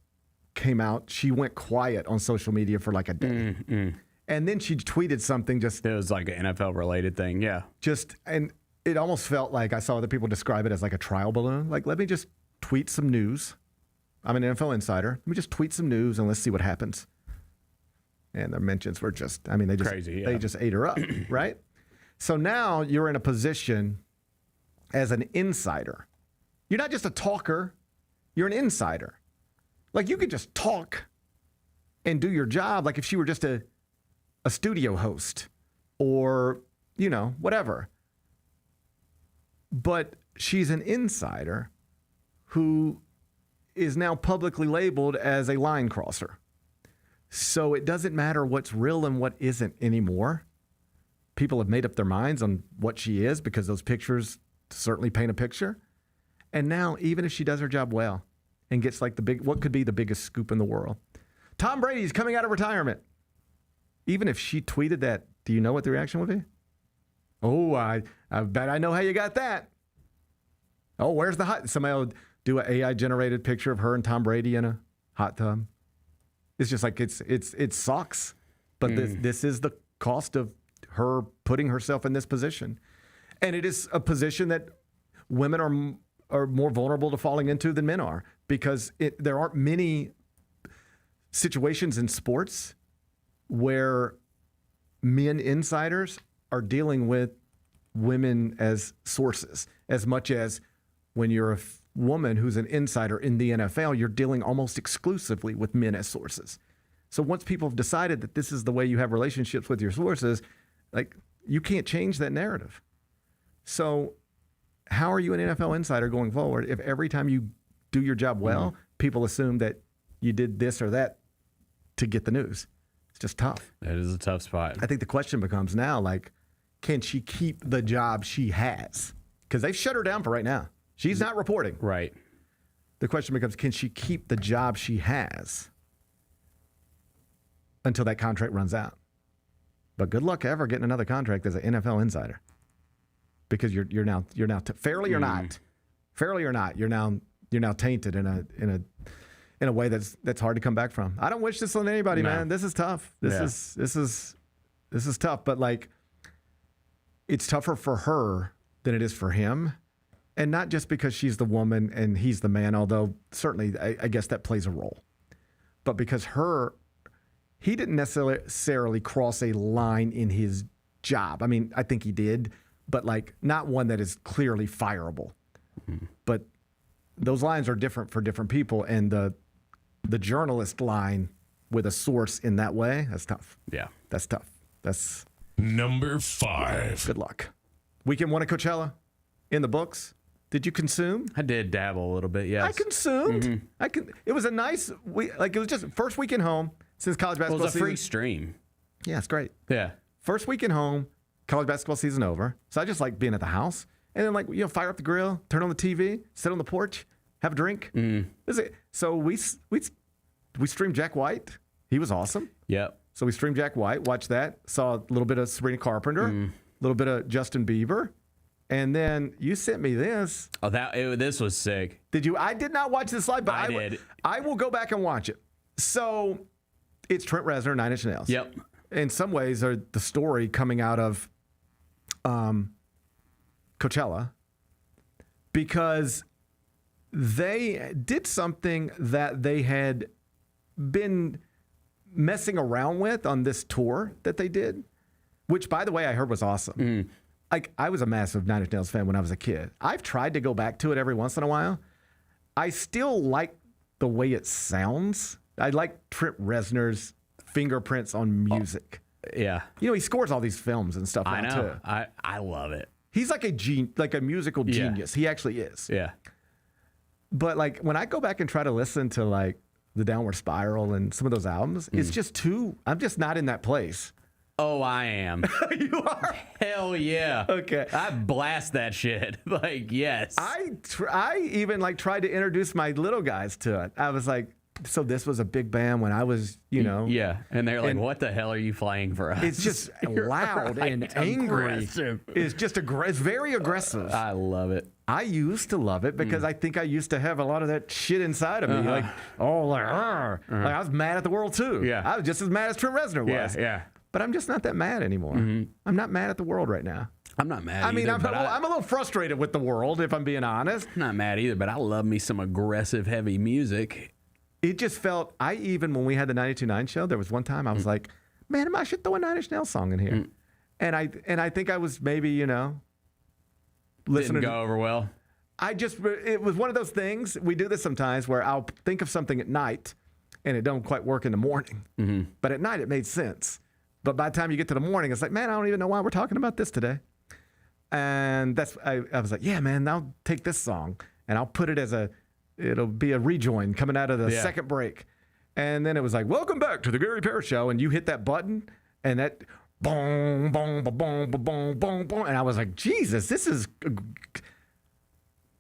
came out, she went quiet on social media for like a day. And then she tweeted something it was like an NFL related thing. Yeah. And it almost felt like I saw other people describe it as like a trial balloon. Like, let me just tweet some news. I'm an NFL insider. Let me just tweet some news and let's see what happens. And their mentions were crazy. They just ate her up, right? So now you're in a position as an insider. You're not just a talker. You're an insider. Like, you could just talk and do your job like if she were just a studio host or, whatever. But she's an insider who is now publicly labeled as a line crosser. So it doesn't matter what's real and what isn't anymore. People have made up their minds on what she is because those pictures certainly paint a picture. And now, even if she does her job well and gets like what could be the biggest scoop in the world, Tom Brady's coming out of retirement. Even if she tweeted that, do you know what the reaction would be? Oh, I bet I know how you got that. Oh, where's the hot? Somebody will do an AI-generated picture of her and Tom Brady in a hot tub. It's just like it sucks. But this is the cost of her putting herself in this position. And it is a position that women are more vulnerable to falling into than men are because there aren't many situations in sports where men insiders are dealing with women as sources as much as when you're a woman who's an insider in the NFL, you're dealing almost exclusively with men as sources. So once people have decided that this is the way you have relationships with your sources, like, you can't change that narrative. So how are you an NFL insider going forward if every time you do your job well, people assume that you did this or that to get the news? It's just tough. That is a tough spot. I think the question becomes now, like, can she keep the job she has? Because they've shut her down for right now. She's not reporting. Right. The question becomes, can she keep the job she has until that contract runs out? But good luck ever getting another contract as an NFL insider, because you're now fairly or not, you're now tainted in a way that's hard to come back from. I don't wish this on anybody, man. This is tough. This is tough. But like, it's tougher for her than it is for him. And not just because she's the woman and he's the man, although certainly I guess that plays a role. But because he didn't necessarily cross a line in his job. I mean, I think he did, but like not one that is clearly fireable. Mm-hmm. But those lines are different for different people. And the journalist line with a source in that way, that's tough. Yeah. That's tough. That's number 5. Good luck. Weekend 1 at Coachella in the books. Did you consume? I did dabble a little bit, yes. I consumed. Mm-hmm. It was a nice week. Like, it was just first weekend home since college basketball season. It was a free season. stream. Yeah, it's great. Yeah. First weekend home, college basketball season over. So I just like being at the house. And then, like, fire up the grill, turn on the TV, sit on the porch, have a drink. So we streamed Jack White. He was awesome. Yep. So we streamed Jack White, watched that, saw a little bit of Sabrina Carpenter, a little bit of Justin Bieber. And then you sent me this. Oh, this was sick. Did you? I did not watch this live, but I did. I will go back and watch it. So it's Trent Reznor, Nine Inch Nails. Yep. In some ways, are the story coming out of Coachella, because they did something that they had been messing around with on this tour that they did, which, by the way, I heard was awesome. Like, I was a massive Nine Inch Nails fan when I was a kid. I've tried to go back to it every once in a while. I still like the way it sounds. I like Trent Reznor's fingerprints on music. Yeah. He scores all these films and stuff now, I know. too. I love it. He's like a musical genius. He actually is. Yeah. But like, when I go back and try to listen to like The Downward Spiral and some of those albums, it's just I'm just not in that place. Oh, I am. You are? Hell yeah. Okay. I blast that shit. Like, yes. I even like tried to introduce my little guys to it. I was like, so this was a big band when I was, Yeah. And they're like, what the hell are you playing for us? It's just loud and angry. Aggressive. It's just it's very aggressive. I love it. I used to love it because I think I used to have a lot of that shit inside of me. Like, like I was mad at the world too. Yeah. I was just as mad as Trent Reznor was. Yeah. But I'm just not that mad anymore. I'm not mad at the world right now. I'm not mad I mean, either, I'm a little frustrated with the world, if I'm being honest. I'm not mad either, but I love me some aggressive, heavy music. It just felt, even when we had the 92.9 show, there was one time I was like, man, I should throw a Nine Inch Nails song in here. And I think I was maybe, listening. Didn't go over well. It was one of those things, we do this sometimes, where I'll think of something at night and it don't quite work in the morning. But at night it made sense. But by the time you get to the morning, it's like, man, I don't even know why we're talking about this today. And I was like, yeah, man, I'll take this song and I'll put it it'll be a rejoin coming out of the second break. And then it was like, welcome back to the Gary Parrish Show. And you hit that button and that boom, boom, boom, boom, boom, boom, boom. And I was like, Jesus, this is,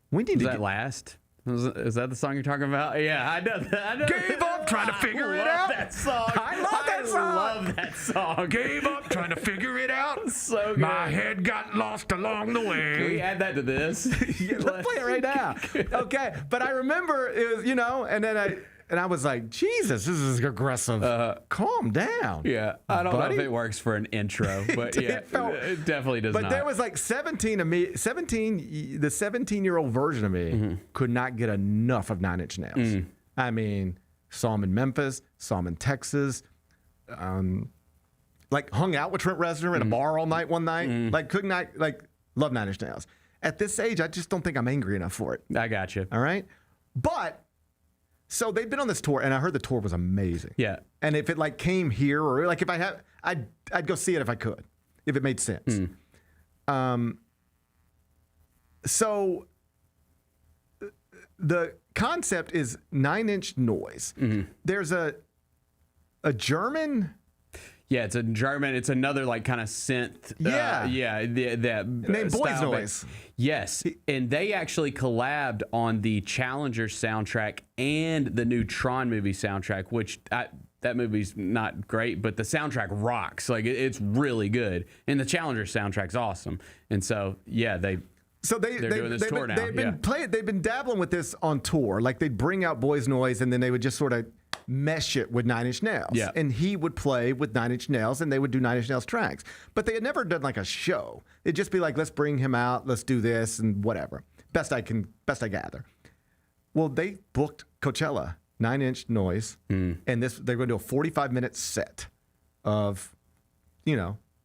we need Does that last? Is that the song you're talking about? Yeah, I know that. Gave up trying to figure it out. That song. I love that song. Gave up trying to figure it out. So good. My head got lost along the way. Can we add that to this? Let's play it right now. Okay, but I remember it was, and I was like, Jesus, this is aggressive. Calm down. Yeah, I don't know if it works for an intro, but it definitely does not. But there was like 17 of me, the 17-year-old version of me could not get enough of Nine Inch Nails. I mean, saw him in Memphis, saw him in Texas, like hung out with Trent Reznor in a bar all night one night, like could not, like love Nine Inch Nails. At this age, I just don't think I'm angry enough for it. I got you. All right? But so they've been on this tour, and I heard the tour was amazing. Yeah. And if it like came here, or like if I had, I'd go see it if I could, if it made sense. So the concept is 9-inch noise. There's a German. Yeah, it's a German. It's another like kind of synth. Named Boys Noise. Yes, and they actually collabed on the Challenger soundtrack and the new Tron movie soundtrack, which that movie's not great, but the soundtrack rocks. Like it's really good, and the Challenger soundtrack's awesome. And so they're doing this tour now. They've been dabbling with this on tour. Like they'd bring out Boys Noise, and then they would just sort of mesh it with Nine Inch Nails. Yeah. And he would play with Nine Inch Nails, and they would do Nine Inch Nails tracks. But they had never done like a show. It'd just be like, let's bring him out, let's do this, and whatever. Best I gather. Well, they booked Coachella, 9 Inch Noise, and they're going to do a 45-minute set of,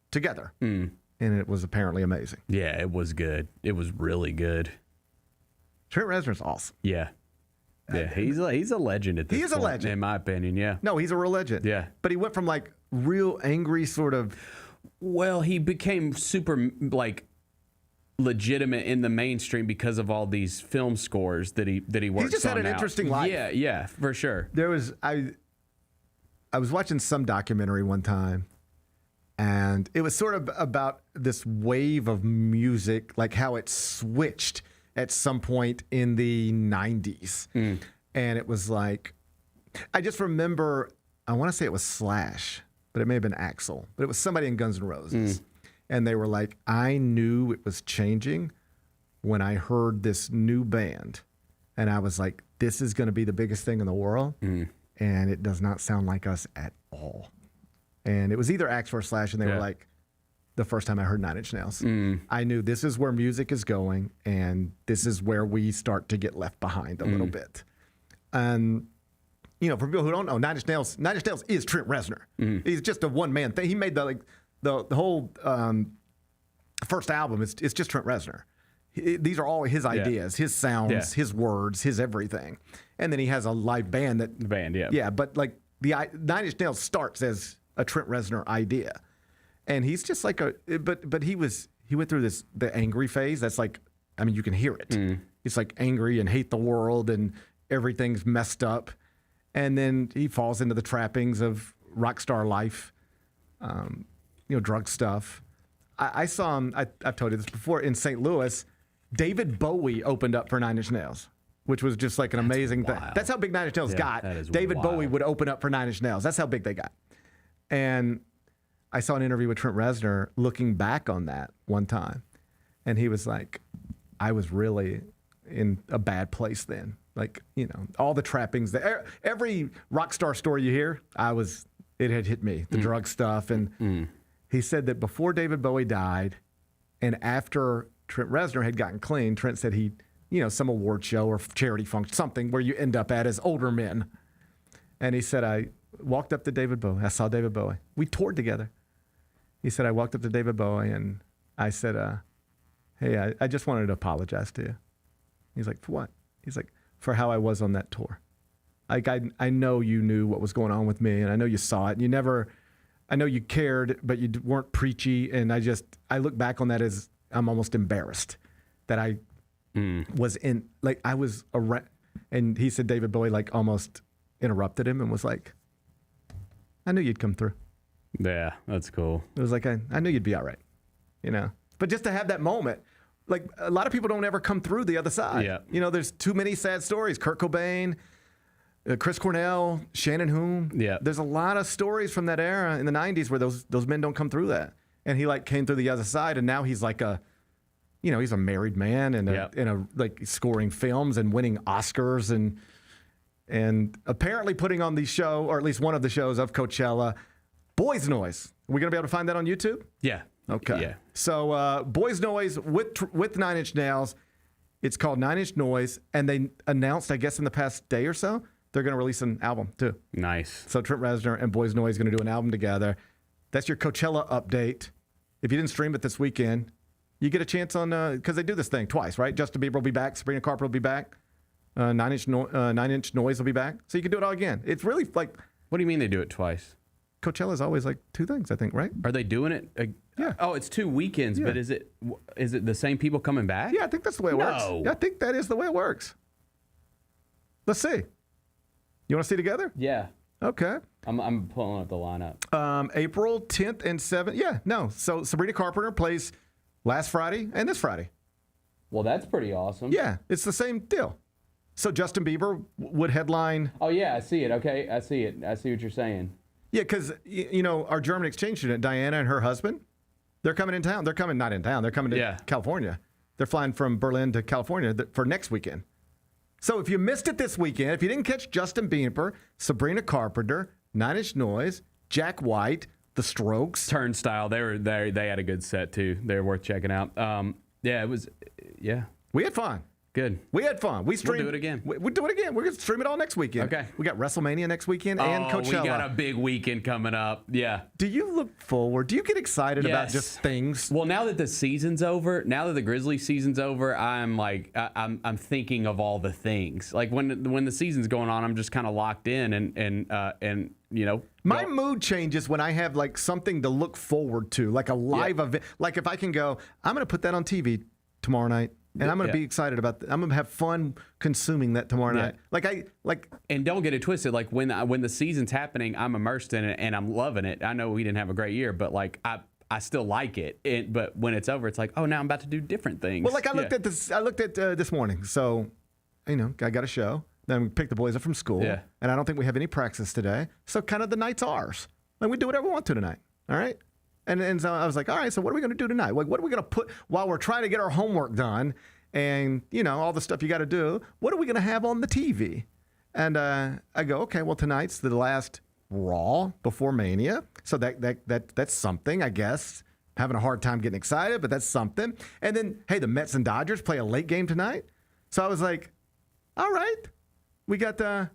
together. And it was apparently amazing. Yeah, it was good. It was really good. Trent Reznor's awesome. Yeah. Yeah, he's a legend at this point. He is a legend. In my opinion, yeah. No, he's a real legend. Yeah. But he went from like real angry sort of... Well, he became super like legitimate in the mainstream because of all these film scores that he works on. He's just had an interesting life. Yeah, for sure. I was watching some documentary one time, and it was sort of about this wave of music, like how it switched at some point in the 90s. And it was like, I just remember, I want to say it was Slash, but it may have been Axl, but it was somebody in Guns N' Roses. And they were like, I knew it was changing when I heard this new band. And I was like, this is going to be the biggest thing in the world. And it does not sound like us at all. And it was either Axl or Slash, and they were like, the first time I heard Nine Inch Nails, I knew this is where music is going, and this is where we start to get left behind a little bit. And, for people who don't know, Nine Inch Nails is Trent Reznor. He's just a one-man thing. He made the whole first album. It's just Trent Reznor. These are all his ideas, his sounds, his words, his everything. And then he has a live band Yeah, but like the Nine Inch Nails starts as a Trent Reznor idea. And he's just like but he went through the angry phase. That's like, I mean, you can hear it. He's like angry and hate the world and everything's messed up. And then he falls into the trappings of rock star life, drug stuff. I saw him, I've told you this before, in St. Louis. David Bowie opened up for Nine Inch Nails, which was just like an amazing thing. That's how big Nine Inch Nails got. David Bowie would open up for Nine Inch Nails. That's how big they got. And I saw an interview with Trent Reznor looking back on that one time. And he was like, I was really in a bad place then. Like, all the trappings. Every rock star story you hear, it had hit me, the drug stuff. And he said that before David Bowie died and after Trent Reznor had gotten clean, Trent said some award show or charity function, something where you end up at as older men. And he said, I walked up to David Bowie. I saw David Bowie. We toured together. He said, I walked up to David Bowie and I said, hey, I just wanted to apologize to you. He's like, for what? He's like, for how I was on that tour. Like, I know you knew what was going on with me, and I know you saw it, and I know you cared, but you weren't preachy, and I look back on that as I'm almost embarrassed that I was in, like, I was around. And he said David Bowie, like, almost interrupted him and was like, I knew you'd come through. Yeah, that's cool. It was like, I knew you'd be all right, But just to have that moment, like, a lot of people don't ever come through the other side. Yeah. There's too many sad stories. Kurt Cobain, Chris Cornell, Shannon Hoon. Yeah. There's a lot of stories from that era in the 90s where those men don't come through that. And he, like, came through the other side, and now he's like he's a married man and like scoring films and winning Oscars and apparently putting on the show, or at least one of the shows of Coachella, Boys Noise. Are we going to be able to find that on YouTube? Yeah. Okay. Yeah. So Boys Noise with Nine Inch Nails. It's called Nine Inch Noise, and they announced, I guess, in the past day or so, they're going to release an album too. Nice. So Trent Reznor and Boys Noise going to do an album together. That's your Coachella update. If you didn't stream it this weekend, you get a chance on, because they do this thing twice, right? Justin Bieber will be back. Sabrina Carpenter will be back. Nine Inch Noise will be back. So you can do it all again. It's really like... What do you mean they do it twice? Coachella's always like two things, I think, right? Are they doing it? Yeah. Oh, it's 2 weekends, but is it the same people coming back? Yeah, I think that's the way it works. Yeah, I think that is the way it works. Let's see. You want to see together? Yeah. Okay. I'm pulling up the lineup. April 10th and 7th. Yeah, no. So Sabrina Carpenter plays last Friday and this Friday. Well, that's pretty awesome. Yeah, it's the same deal. So Justin Bieber would headline. Oh, yeah, I see it. Okay, I see it. I see what you're saying. Yeah, because, our German exchange student, Diana, and her husband, they're coming in town. They're coming not in town. They're coming to California. They're flying from Berlin to California for next weekend. So if you missed it this weekend, if you didn't catch Justin Bieber, Sabrina Carpenter, Nine Inch Noise, Jack White, The Strokes, Turnstile, they had a good set too. They're worth checking out. It was. We had fun. Good. We had fun. We'll do it again. We'll do it again. We're going to stream it all next weekend. Okay. We got WrestleMania next weekend and Coachella. We got a big weekend coming up. Yeah. Do you look forward? Do you get excited about just things? Well, now that the season's over, now that the Grizzlies season's over, I'm like, I'm thinking of all the things. Like when the season's going on, I'm just kind of locked in and My mood changes when I have like something to look forward to, like a live event. Like if I can go, I'm going to put that on TV tomorrow night. And I'm going to be excited about that. I'm going to have fun consuming that tomorrow night. And don't get it twisted. Like when the season's happening, I'm immersed in it and I'm loving it. I know we didn't have a great year, but like I still like it. But when it's over, it's like, oh, now I'm about to do different things. Well, like I looked at this. I looked at this morning. So, I got a show. Then we picked the boys up from school. Yeah. And I don't think we have any practice today. So kind of the night's ours. Like we do whatever we want to tonight. All right. And so I was like, all right, so what are we going to do tonight? Like, what are we going to put while we're trying to get our homework done and, all the stuff you got to do? What are we going to have on the TV? And I go, okay, well, tonight's the last Raw before Mania. So that's something, I guess. Having a hard time getting excited, but that's something. And then, hey, the Mets and Dodgers play a late game tonight. So I was like, all right, we got Raw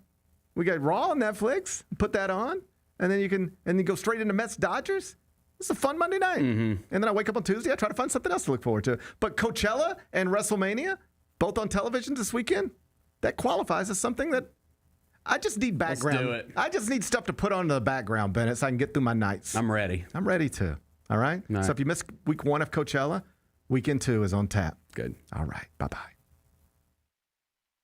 on Netflix. Put that on. And then you go straight into Mets Dodgers. It's a fun Monday night. Mm-hmm. And then I wake up on Tuesday. I try to find something else to look forward to. But Coachella and WrestleMania, both on television this weekend, that qualifies as something that I just need background. Let's do it. I just need stuff to put on the background, Bennett, so I can get through my nights. I'm ready. I'm ready too. All right? So if you missed week 1 of Coachella, weekend 2 is on tap. Good. All right. Bye-bye.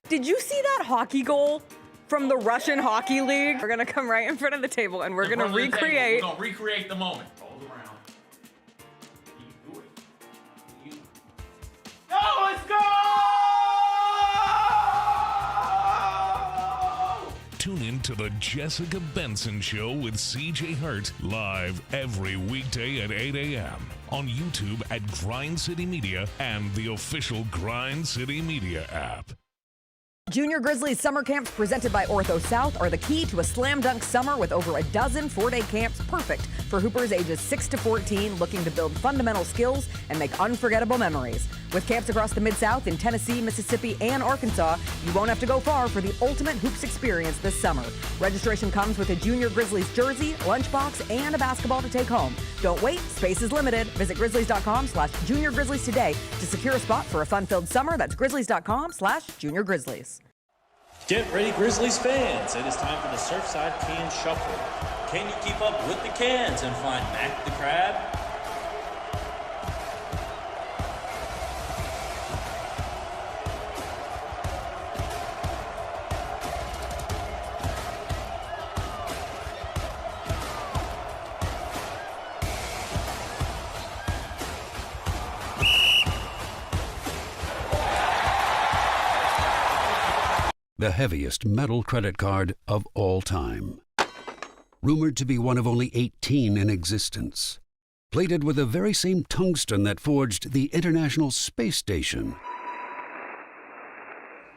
Did you see that hockey goal from the Russian Hockey League? We're going to come right in front of the table and we're going to recreate. We're going to recreate the moment. Hold around. You do it. Go, let's go! Tune in to the Jessica Benson Show with CJ Hurt live every weekday at 8 a.m. on YouTube at Grind City Media and the official Grind City Media app. Junior Grizzlies summer camps presented by Ortho South are the key to a slam dunk summer with over a dozen 4-day camps perfect for hoopers ages 6 to 14 looking to build fundamental skills and make unforgettable memories. With camps across the Mid-South in Tennessee, Mississippi, and Arkansas, you won't have to go far for the ultimate hoops experience this summer. Registration comes with a Junior Grizzlies jersey, lunchbox, and a basketball to take home. Don't wait, space is limited. Visit Grizzlies.com/Junior Grizzlies today to secure a spot for a fun-filled summer. That's Grizzlies.com/Junior Grizzlies. Get ready, Grizzlies fans. It is time for the Surfside Can Shuffle. Can you keep up with the cans and find Mac the Crab? The heaviest metal credit card of all time. Rumored to be one of only 18 in existence. Plated with the very same tungsten that forged the International Space Station.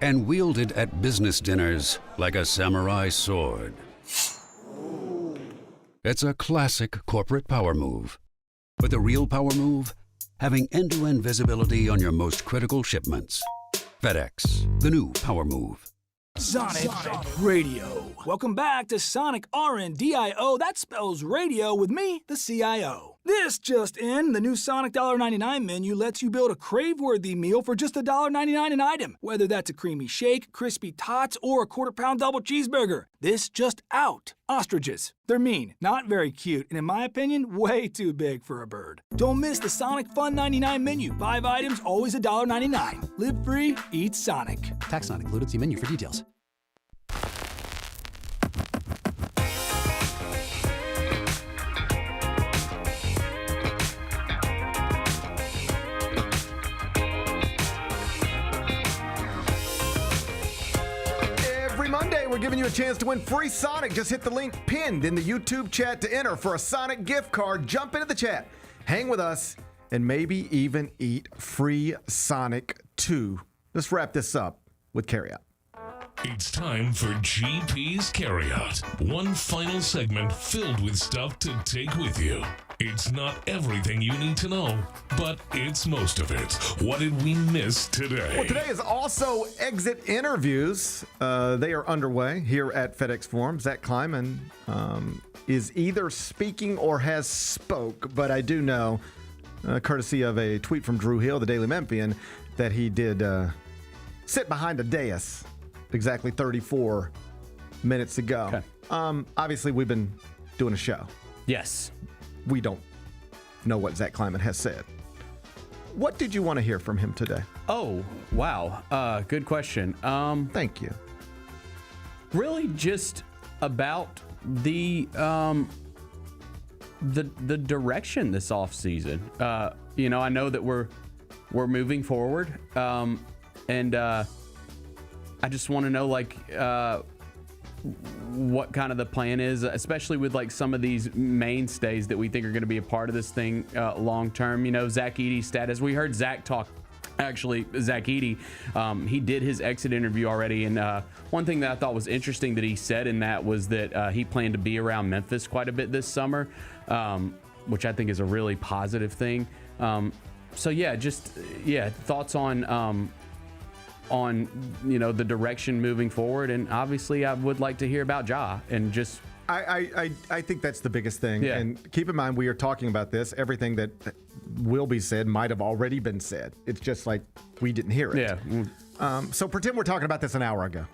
And wielded at business dinners like a samurai sword. It's a classic corporate power move. But the real power move? Having end-to-end visibility on your most critical shipments. FedEx, the new power move. Sonic Radio. Welcome back to Sonic RNDIO. That spells radio with me, the CIO. This just in, the new Sonic $1.99 menu lets you build a crave-worthy meal for just $1.99 an item. Whether that's a creamy shake, crispy tots, or a quarter-pound double cheeseburger. This just out. Ostriches. They're mean, not very cute, and in my opinion, way too big for a bird. Don't miss the Sonic Fun 99 menu. 5 items, always $1.99. Live free, eat Sonic. Tax not included. See menu for details. Monday, we're giving you a chance to win free Sonic. Just hit the link pinned in the YouTube chat to enter for a Sonic gift card. Jump into the chat, hang with us, and maybe even eat free Sonic 2. Let's wrap this up with Carryout. It's time for GP's Carryout. One final segment filled with stuff to take with you. It's not everything you need to know, but it's most of it. What did we miss today? Well, today is also exit interviews. They are underway here at FedEx Forum. Zach Kleiman is either speaking or has spoke, but I do know, courtesy of a tweet from Drew Hill, the Daily Memphian, that he did sit behind a dais exactly 34 minutes ago. Okay. Obviously, we've been doing a show. Yes. We don't know what Zach Kleiman has said. What did you want to hear from him today? Oh, wow. Good question. Thank you. Really just about the direction this offseason. I know that we're moving forward. And I just want to know, what kind of the plan is, especially with some of these mainstays that we think are going to be a part of this thing long term. Zach Edey's status. We heard Zach talk. Actually, Zach Edey, he did his exit interview already, and one thing that I thought was interesting that he said in that was that he planned to be around Memphis quite a bit this summer, which I think is a really positive thing. Thoughts on the direction moving forward, and obviously I would like to hear about Ja and just I think that's the biggest thing. Yeah. And keep in mind, we are talking about this. Everything that will be said might have already been said. It's just like we didn't hear it. Yeah. So pretend we're talking about this an hour ago.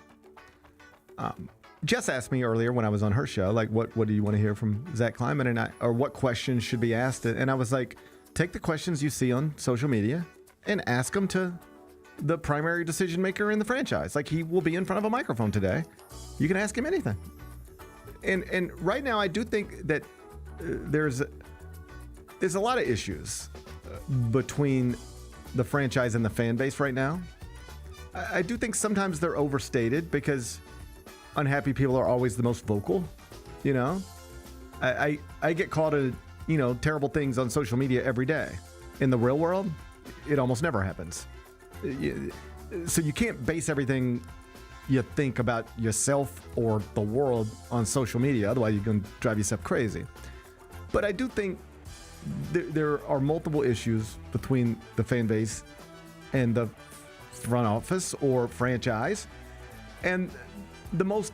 Jess asked me earlier when I was on her show, what do you want to hear from Zach Kleiman, or what questions should be asked? And I was like, take the questions you see on social media and ask them to the primary decision maker in the franchise. He will be in front of a microphone today. You can ask him anything. And right now, I do think that there's a lot of issues between the franchise and the fan base right now. I do think sometimes they're overstated because unhappy people are always the most vocal. I get caught at terrible things on social media every day. In the real world, it almost never happens. So you can't base everything you think about yourself or the world on social media. Otherwise, you're going to drive yourself crazy. But I do think there are multiple issues between the fan base and the front office or franchise. And the most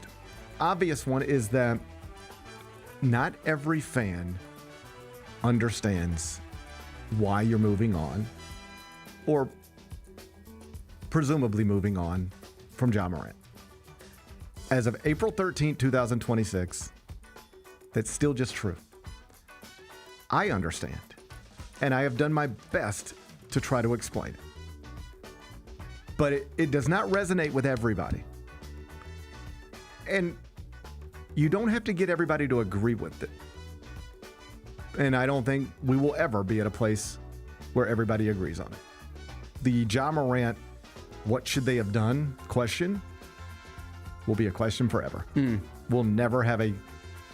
obvious one is that not every fan understands why you're moving on, or presumably moving on from Ja Morant. As of April 13, 2026, that's still just true. I understand, and I have done my best to try to explain it. But it does not resonate with everybody. And you don't have to get everybody to agree with it. And I don't think we will ever be at a place where everybody agrees on it. The Ja Morant, what should they have done question will be a question forever. We'll never have a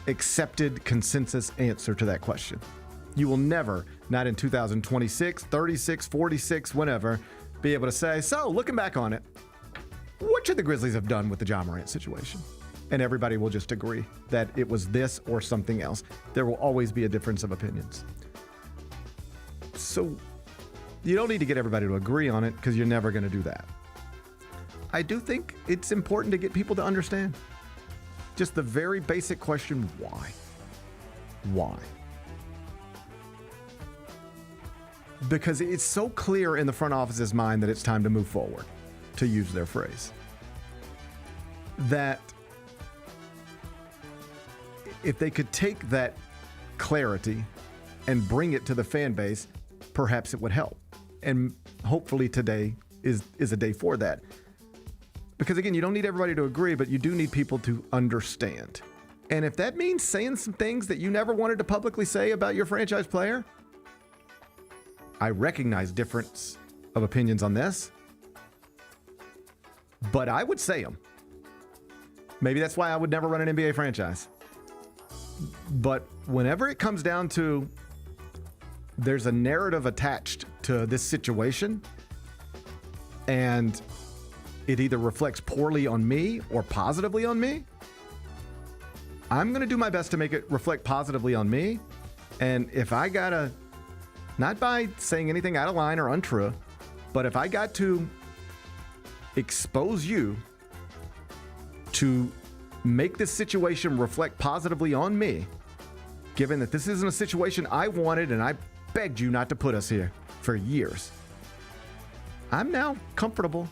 accepted consensus answer to that question. You will never, not in 2026, 36, 46, whenever, be able to say, so looking back on it, what should the Grizzlies have done with the Ja Morant situation? And everybody will just agree that it was this or something else. There will always be a difference of opinions. So you don't need to get everybody to agree on it because you're never going to do that. I do think it's important to get people to understand just the very basic question, why? Why? Because it's so clear in the front office's mind that it's time to move forward, to use their phrase. That if they could take that clarity and bring it to the fan base, perhaps it would help. And hopefully today is a day for that. Because again, you don't need everybody to agree, but you do need people to understand. And if that means saying some things that you never wanted to publicly say about your franchise player, I recognize difference of opinions on this, but I would say them. Maybe that's why I would never run an NBA franchise. But whenever it comes down to there's a narrative attached to this situation, and it either reflects poorly on me or positively on me, I'm going to do my best to make it reflect positively on me. And if I got to, not by saying anything out of line or untrue, but if I got to expose you to make this situation reflect positively on me, given that this isn't a situation I wanted and I begged you not to put us here for years, I'm now comfortable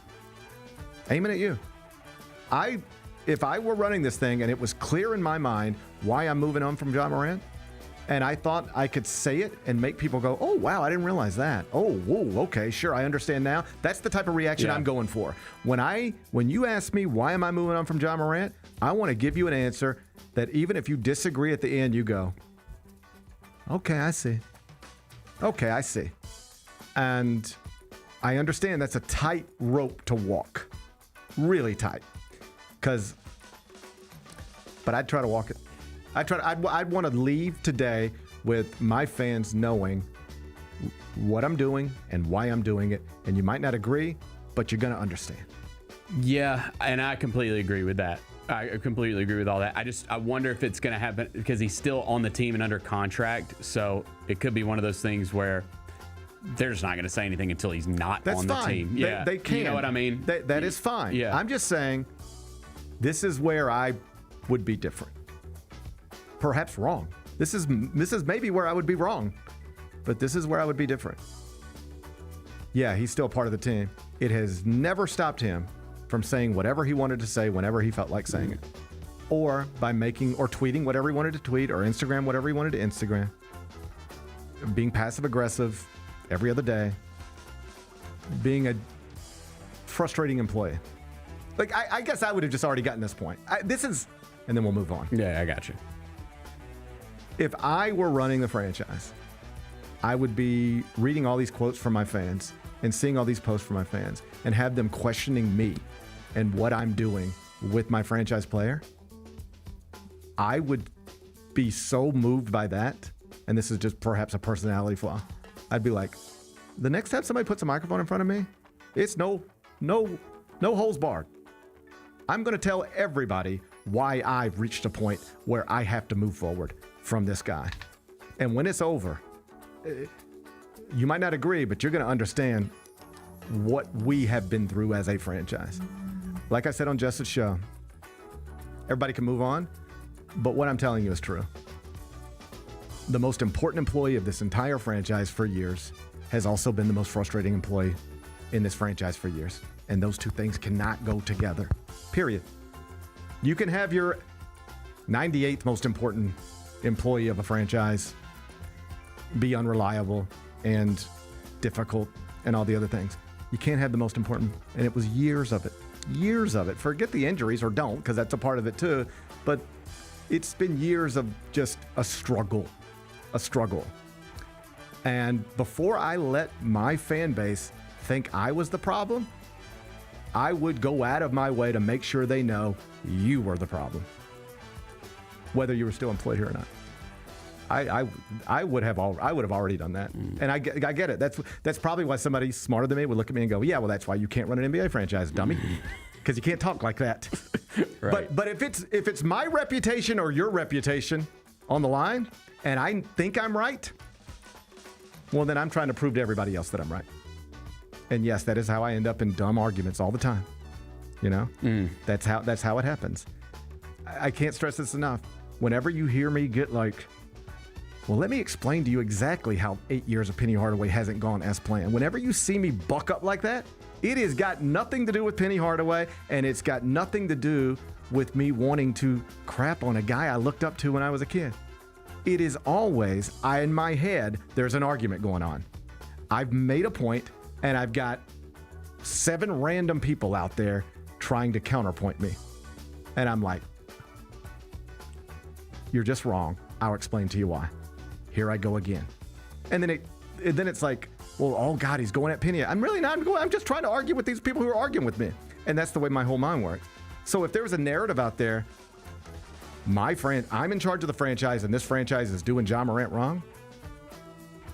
aiming at you. If I were running this thing and it was clear in my mind why I'm moving on from Ja Morant, and I thought I could say it and make people go, oh, wow, I didn't realize that. Oh, whoa, okay, sure, I understand now. That's the type of reaction I'm going for. When you ask me why am I moving on from Ja Morant, I want to give you an answer that even if you disagree at the end, you go, okay, I see. Okay, I see. And I understand that's a tight rope to walk. Really tight. But I'd try to walk it. I'd want to leave today with my fans knowing what I'm doing and why I'm doing it. And you might not agree, but you're going to understand. Yeah, and I completely agree with that. I completely agree with all that. I wonder if it's going to happen because he's still on the team and under contract. So it could be one of those things where they're just not going to say anything until he's not on the team. Yeah, they can. You know what I mean? That is fine. Yeah. I'm just saying this is where I would be different. Perhaps wrong. This is maybe where I would be wrong, but this is where I would be different. Yeah, he's still part of the team. It has never stopped him from saying whatever he wanted to say whenever he felt like saying it, or by making or tweeting whatever he wanted to tweet, or Instagram whatever he wanted to Instagram. Being passive aggressive every other day, being a frustrating employee. Like I guess I would have just already gotten this point. And then we'll move on. Yeah, I got you. If I were running the franchise, I would be reading all these quotes from my fans and seeing all these posts from my fans and have them questioning me and what I'm doing with my franchise player. I would be so moved by that, and this is just perhaps a personality flaw. I'd be like, the next time somebody puts a microphone in front of me, it's no holds barred. I'm going to tell everybody why I've reached a point where I have to move forward from this guy. And when it's over, you might not agree, but you're going to understand what we have been through as a franchise. Like I said on Justice's show, everybody can move on, but what I'm telling you is true. The most important employee of this entire franchise for years has also been the most frustrating employee in this franchise for years. And those two things cannot go together, period. You can have your 98th most important employee of a franchise be unreliable and difficult and all the other things. You can't have the most important, and it was years of it. Forget the injuries, or don't, because that's a part of it too, but it's been years of just a struggle. And before I let my fan base think I was the problem, I would go out of my way to make sure they know you were the problem, whether you were still employed here or not. I would have already done that, and I get it. That's probably why somebody smarter than me would look at me and go, "Yeah, well, that's why you can't run an NBA franchise, dummy, because you can't talk like that." Right. But if it's my reputation or your reputation on the line, and I think I'm right, well, then I'm trying to prove to everybody else that I'm right. And yes, that is how I end up in dumb arguments all the time. You know, that's how it happens. I can't stress this enough. Whenever you hear me get like, well, let me explain to you exactly how 8 years of Penny Hardaway hasn't gone as planned. Whenever you see me buck up like that, it has got nothing to do with Penny Hardaway, and it's got nothing to do with me wanting to crap on a guy I looked up to when I was a kid. It is always, in my head, there's an argument going on. I've made a point, and I've got 7 random people out there trying to counterpoint me. And I'm like, you're just wrong. I'll explain to you why. Here I go again. And then it's like, well, oh God, he's going at Penny. I'm really not going. I'm just trying to argue with these people who are arguing with me. And that's the way my whole mind works. So if there was a narrative out there, I'm in charge of the franchise, and this franchise is doing Ja Morant wrong.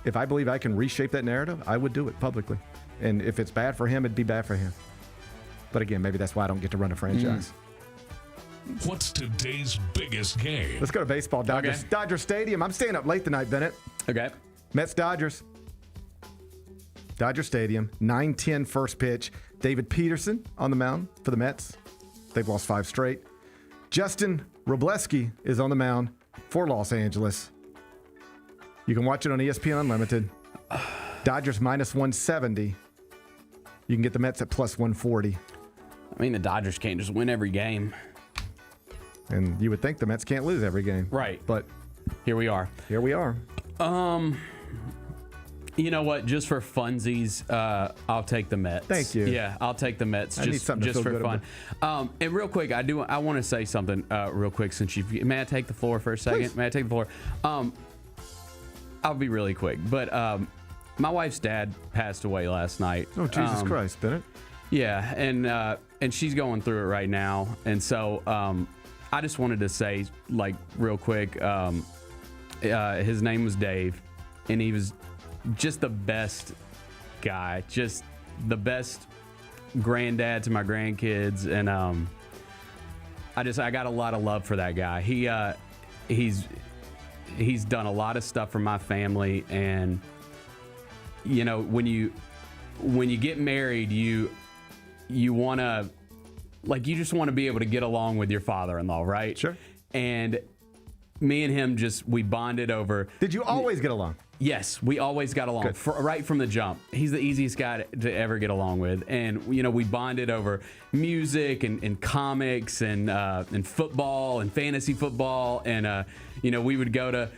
If I believe I can reshape that narrative, I would do it publicly. And if it's bad for him, it'd be bad for him. But again, maybe that's why I don't get to run a franchise. What's today's biggest game? Let's go to baseball. Dodgers. Okay. Dodger Stadium. I'm staying up late tonight, Bennett. Okay. Mets, Dodgers. Dodger Stadium, 9:10 first pitch. David Peterson on the mound for the Mets. They've lost 5 straight. Justin Robleski is on the mound for Los Angeles. You can watch it on ESPN Unlimited. Dodgers minus 170. You can get the Mets at plus 140. I mean, the Dodgers can't just win every game. And you would think the Mets can't lose every game. Right. But here we are. Here we are. You know what? Just for funsies, I'll take the Mets. Thank you. Yeah, I'll take the Mets just for fun. And real quick, I want to say something real quick. Since may I take the floor for a second? Please. May I take the floor? I'll be really quick. But my wife's dad passed away last night. Oh, Jesus Christ, Bennett. Yeah, and she's going through it right now, and so I just wanted to say, like, real quick, his name was Dave, and he was just the best guy, just the best granddad to my grandkids, and I got a lot of love for that guy. He's done a lot of stuff for my family, and you know, when you get married, you want to, like, you just want to be able to get along with your father-in-law, right? Sure. And me and him we bonded over. Did you always get along? Yes, we always got along right from the jump. He's the easiest guy to ever get along with, and you know, we bonded over music and comics and football and fantasy football, and you know, we would go to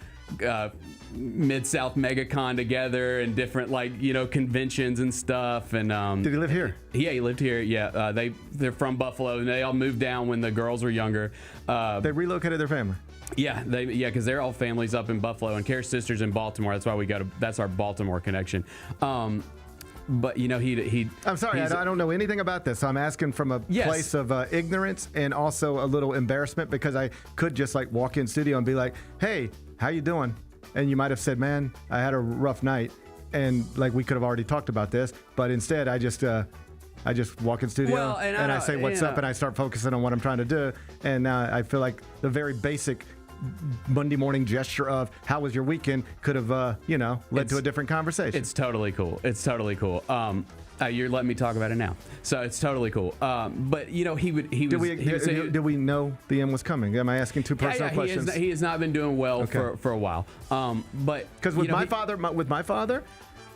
Mid-South MegaCon together and different, like, you know, conventions and stuff. And did he live here? Yeah, he lived here. Yeah, they're from Buffalo, and they all moved down when the girls were younger. They relocated their family. Yeah, because they're all families up in Buffalo, and Karen's sister's in Baltimore. That's why that's our Baltimore connection. But you know, he I'm sorry, I don't know anything about this. So I'm asking from a place of ignorance and also a little embarrassment, because I could just like walk in studio and be like, "Hey, how you doing?" And you might have said, "Man, I had a rough night," and like we could have already talked about this. But instead, I just walk in studio and I say, "What's up?" and I start focusing on what I'm trying to do. And I feel like the very basic Monday morning gesture of "How was your weekend?" could have led to a different conversation. It's totally cool. You're letting me talk about it now, so it's totally cool. But you know, did we know the end was coming? Am I asking too personal questions? He has not been doing well for a while. But because with my father,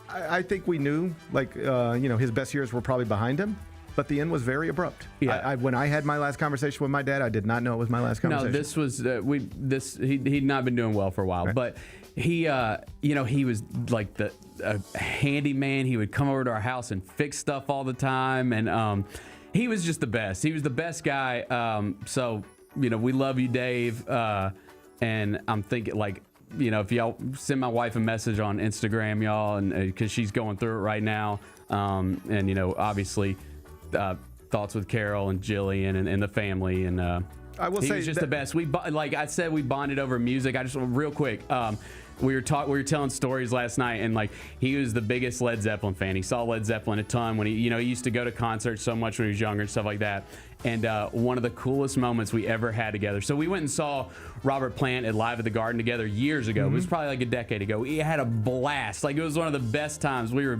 I think we knew, like, his best years were probably behind him. But the end was very abrupt. Yeah. When I had my last conversation with my dad, I did not know it was my last conversation. No, this was he'd not been doing well for a while, right. But he was like a handyman. He would come over to our house and fix stuff all the time, and he was just the best. He was the best guy. So you know, we love you, Dave. And I'm thinking, like, you know, if y'all send my wife a message on Instagram, y'all, and because she's going through it right now, and you know, obviously. Thoughts with Carol and Jillian and the family, and I will say he was just the best. Like I said, we bonded over music. I just real quick. We were telling stories last night, and like, he was the biggest Led Zeppelin fan. He saw Led Zeppelin a ton when he used to go to concerts so much when he was younger and stuff like that. And one of the coolest moments we ever had together. So we went and saw Robert Plant at Live at the Garden together years ago. Mm-hmm. It was probably like a decade ago. We had a blast. Like, it was one of the best times. We were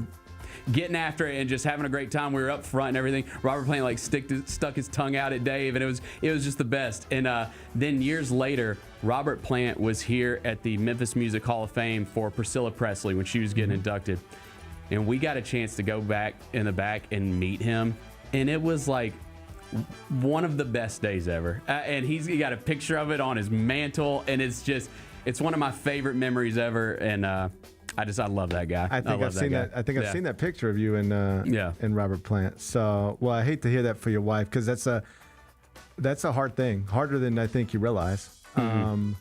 getting after it and just having a great time. We were up front and everything. Robert Plant like stuck his tongue out at Dave, and it was just the best. And then years later, Robert Plant was here at the Memphis Music Hall of Fame for Priscilla Presley when she was getting inducted, and we got a chance to go back in the back and meet him, and it was like one of the best days ever. And he got a picture of it on his mantle, and it's one of my favorite memories ever. And I love that guy. I think I've seen that. I think I've seen that picture of you and Robert Plant. So, well, I hate to hear that for your wife, because that's a hard thing, harder than I think you realize. Mm-hmm.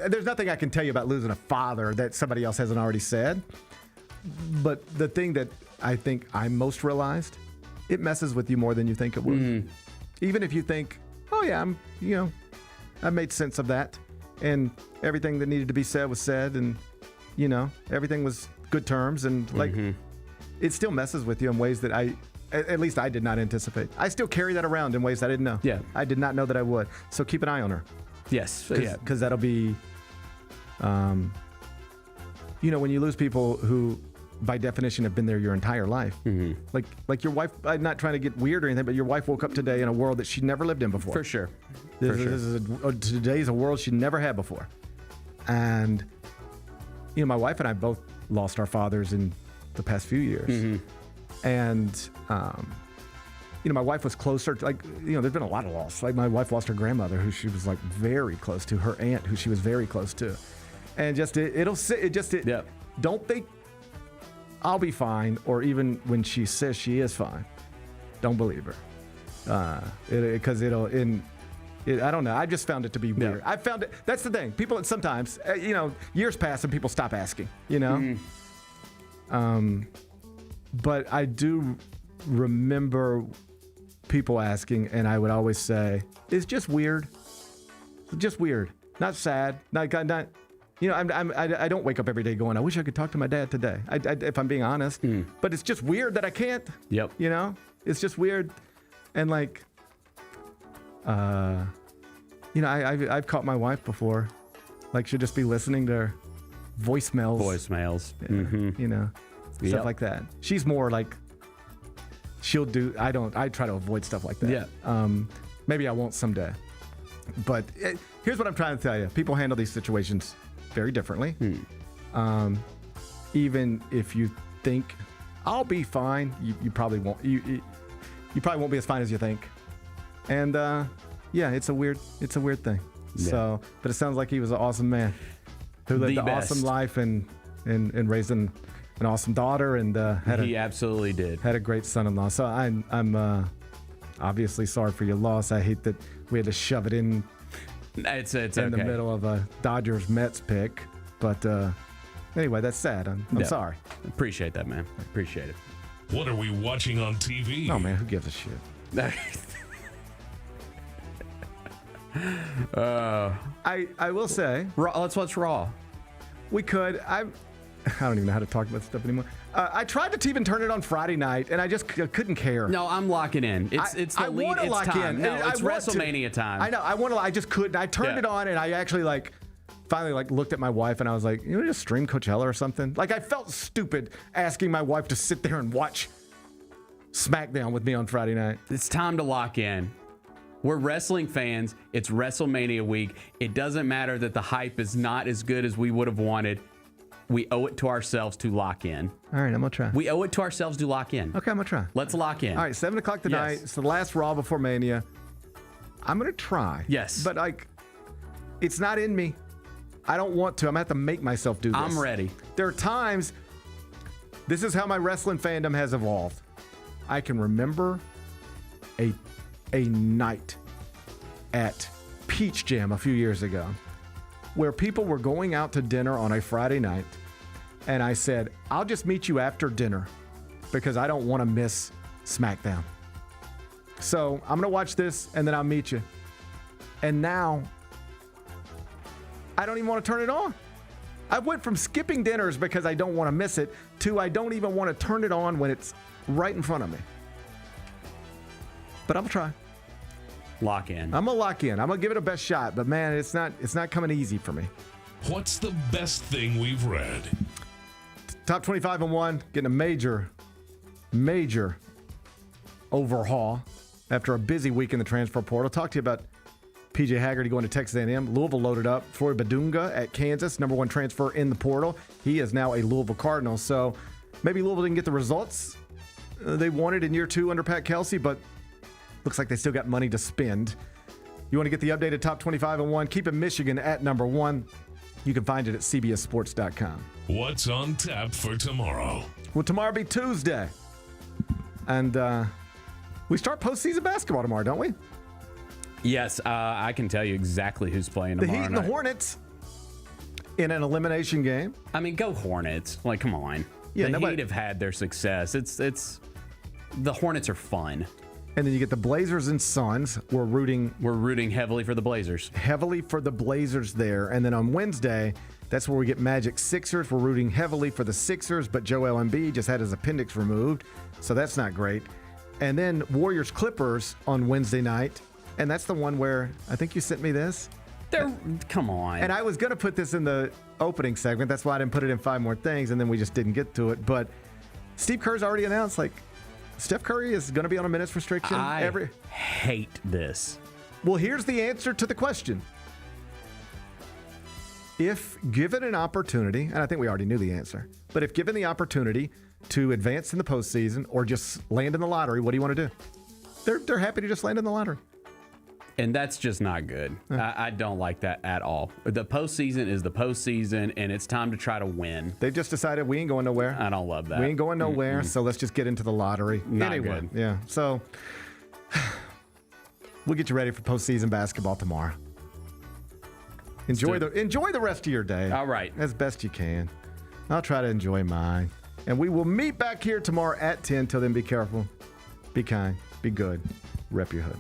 There's nothing I can tell you about losing a father that somebody else hasn't already said. But the thing that I think I most realized, it messes with you more than you think it would. Mm-hmm. even if you think, oh yeah, I made sense of that, and everything that needed to be said was said, and everything was good terms, and like it still messes with you in ways that at least I did not anticipate. I still carry that around in ways I didn't know. Yeah, I did not know that I would. So keep an eye on her. Yes, because that'll be, when you lose people who, by definition, have been there your entire life. Like your wife. I'm not trying to get weird or anything, but your wife woke up today in a world that she never lived in before. For sure. Today's a world she never had before, and my wife and I both lost our fathers in the past few years, and my wife was closer to, there's been a lot of loss. Like my wife lost her grandmother, who she was like very close to, her aunt, who she was very close to, and don't think I'll be fine, or even when she says she is fine, don't believe her, because I don't know. I just found it to be weird. I found it. That's the thing. People sometimes, years pass and people stop asking. But I do remember people asking, and I would always say, "It's just weird. It's just weird. Not sad. Not. I don't wake up every day going, I wish I could talk to my dad today. If I'm being honest, but it's just weird that I can't. Yep. It's just weird, and like, I've caught my wife before, like she'll just be listening to her voicemails, stuff like that. She's more like, she'll do. I try to avoid stuff like that. Yeah. Maybe I won't someday, but here's what I'm trying to tell you: people handle these situations very differently. Even if you think I'll be fine, you probably won't. You probably won't be as fine as you think. And it's a weird thing. Yeah. So, but it sounds like he was an awesome man who lived an awesome life and raised an awesome daughter, and he absolutely did. Had a great son-in-law. So I'm obviously sorry for your loss. I hate that we had to shove it in. It's in okay. the middle of a Dodgers-Mets pick. But anyway, that's sad. I'm sorry. Appreciate that, man. I appreciate it. What are we watching on TV? Oh, man, who gives a shit? I will say. Let's watch Raw. We could. I don't even know how to talk about stuff anymore. I tried to even turn it on Friday night, and I just couldn't care. No, I'm locking in. It's the lead. It's lock time. in. No, it's WrestleMania time. I know. I just couldn't. I turned it on, and I actually finally looked at my wife, and I was like, just stream Coachella or something. Like, I felt stupid asking my wife to sit there and watch SmackDown with me on Friday night. It's time to lock in. We're wrestling fans. It's WrestleMania week. It doesn't matter that the hype is not as good as we would have wanted. We owe it to ourselves to lock in. All right, I'm going to try. We owe it to ourselves to lock in. Okay, I'm going to try. Let's lock in. All right, 7 o'clock tonight. Yes. It's the last Raw before Mania. I'm going to try. Yes. But, it's not in me. I don't want to. I'm going to have to make myself do this. I'm ready. There are times, this is how my wrestling fandom has evolved. I can remember a night at Peach Jam a few years ago where people were going out to dinner on a Friday night, and I said, I'll just meet you after dinner because I don't want to miss SmackDown. So I'm going to watch this, and then I'll meet you. And now, I don't even want to turn it on. I went from skipping dinners because I don't want to miss it to I don't even want to turn it on when it's right in front of me. But I'm going to try. Lock in. I'm going to lock in. I'm going to give it a best shot. But, man, it's not coming easy for me. What's the best thing we've read? Top 25 and 1, getting a major overhaul after a busy week in the transfer portal. Talk to you about PJ Haggerty going to Texas A&M. Louisville loaded up. Floyd Badunga at Kansas, number 1 transfer in the portal. He is now a Louisville Cardinal. So maybe Louisville didn't get the results they wanted in year 2 under Pat Kelsey, but looks like they still got money to spend. You want to get the updated top 25 and 1? Keep it Michigan at number 1. You can find it at cbssports.com. What's on tap for tomorrow? Will tomorrow be Tuesday? And we start postseason basketball tomorrow, don't we? Yes, I can tell you exactly who's playing tomorrow. The Heat and the Hornets in an elimination game. I mean, go Hornets. Like, come on. Yeah, the Heat have had their success. It's the Hornets are fun. And then you get the Blazers and Suns. We're rooting heavily for the Blazers. There. And then on Wednesday, that's where we get Magic Sixers. We're rooting heavily for the Sixers, but Joel Embiid just had his appendix removed, so that's not great. And then Warriors Clippers on Wednesday night, and that's the one where I think you sent me this. Come on. And I was going to put this in the opening segment. That's why I didn't put it in 5 more things, and then we just didn't get to it. But Steve Kerr's already announced, Steph Curry is going to be on a minutes restriction. I hate this. Well, here's the answer to the question. If given an opportunity, and I think we already knew the answer, but if given the opportunity to advance in the postseason or just land in the lottery, what do you want to do? They're happy to just land in the lottery. And that's just not good. I don't like that at all. The postseason is the postseason, and it's time to try to win. They've just decided we ain't going nowhere. I don't love that. We ain't going nowhere, so let's just get into the lottery. Not anyway, good. Yeah. So we'll get you ready for postseason basketball tomorrow. Enjoy the rest of your day. All right. As best you can. I'll try to enjoy mine. And we will meet back here tomorrow at 10. Till then, be careful, be kind, be good, rep your hood.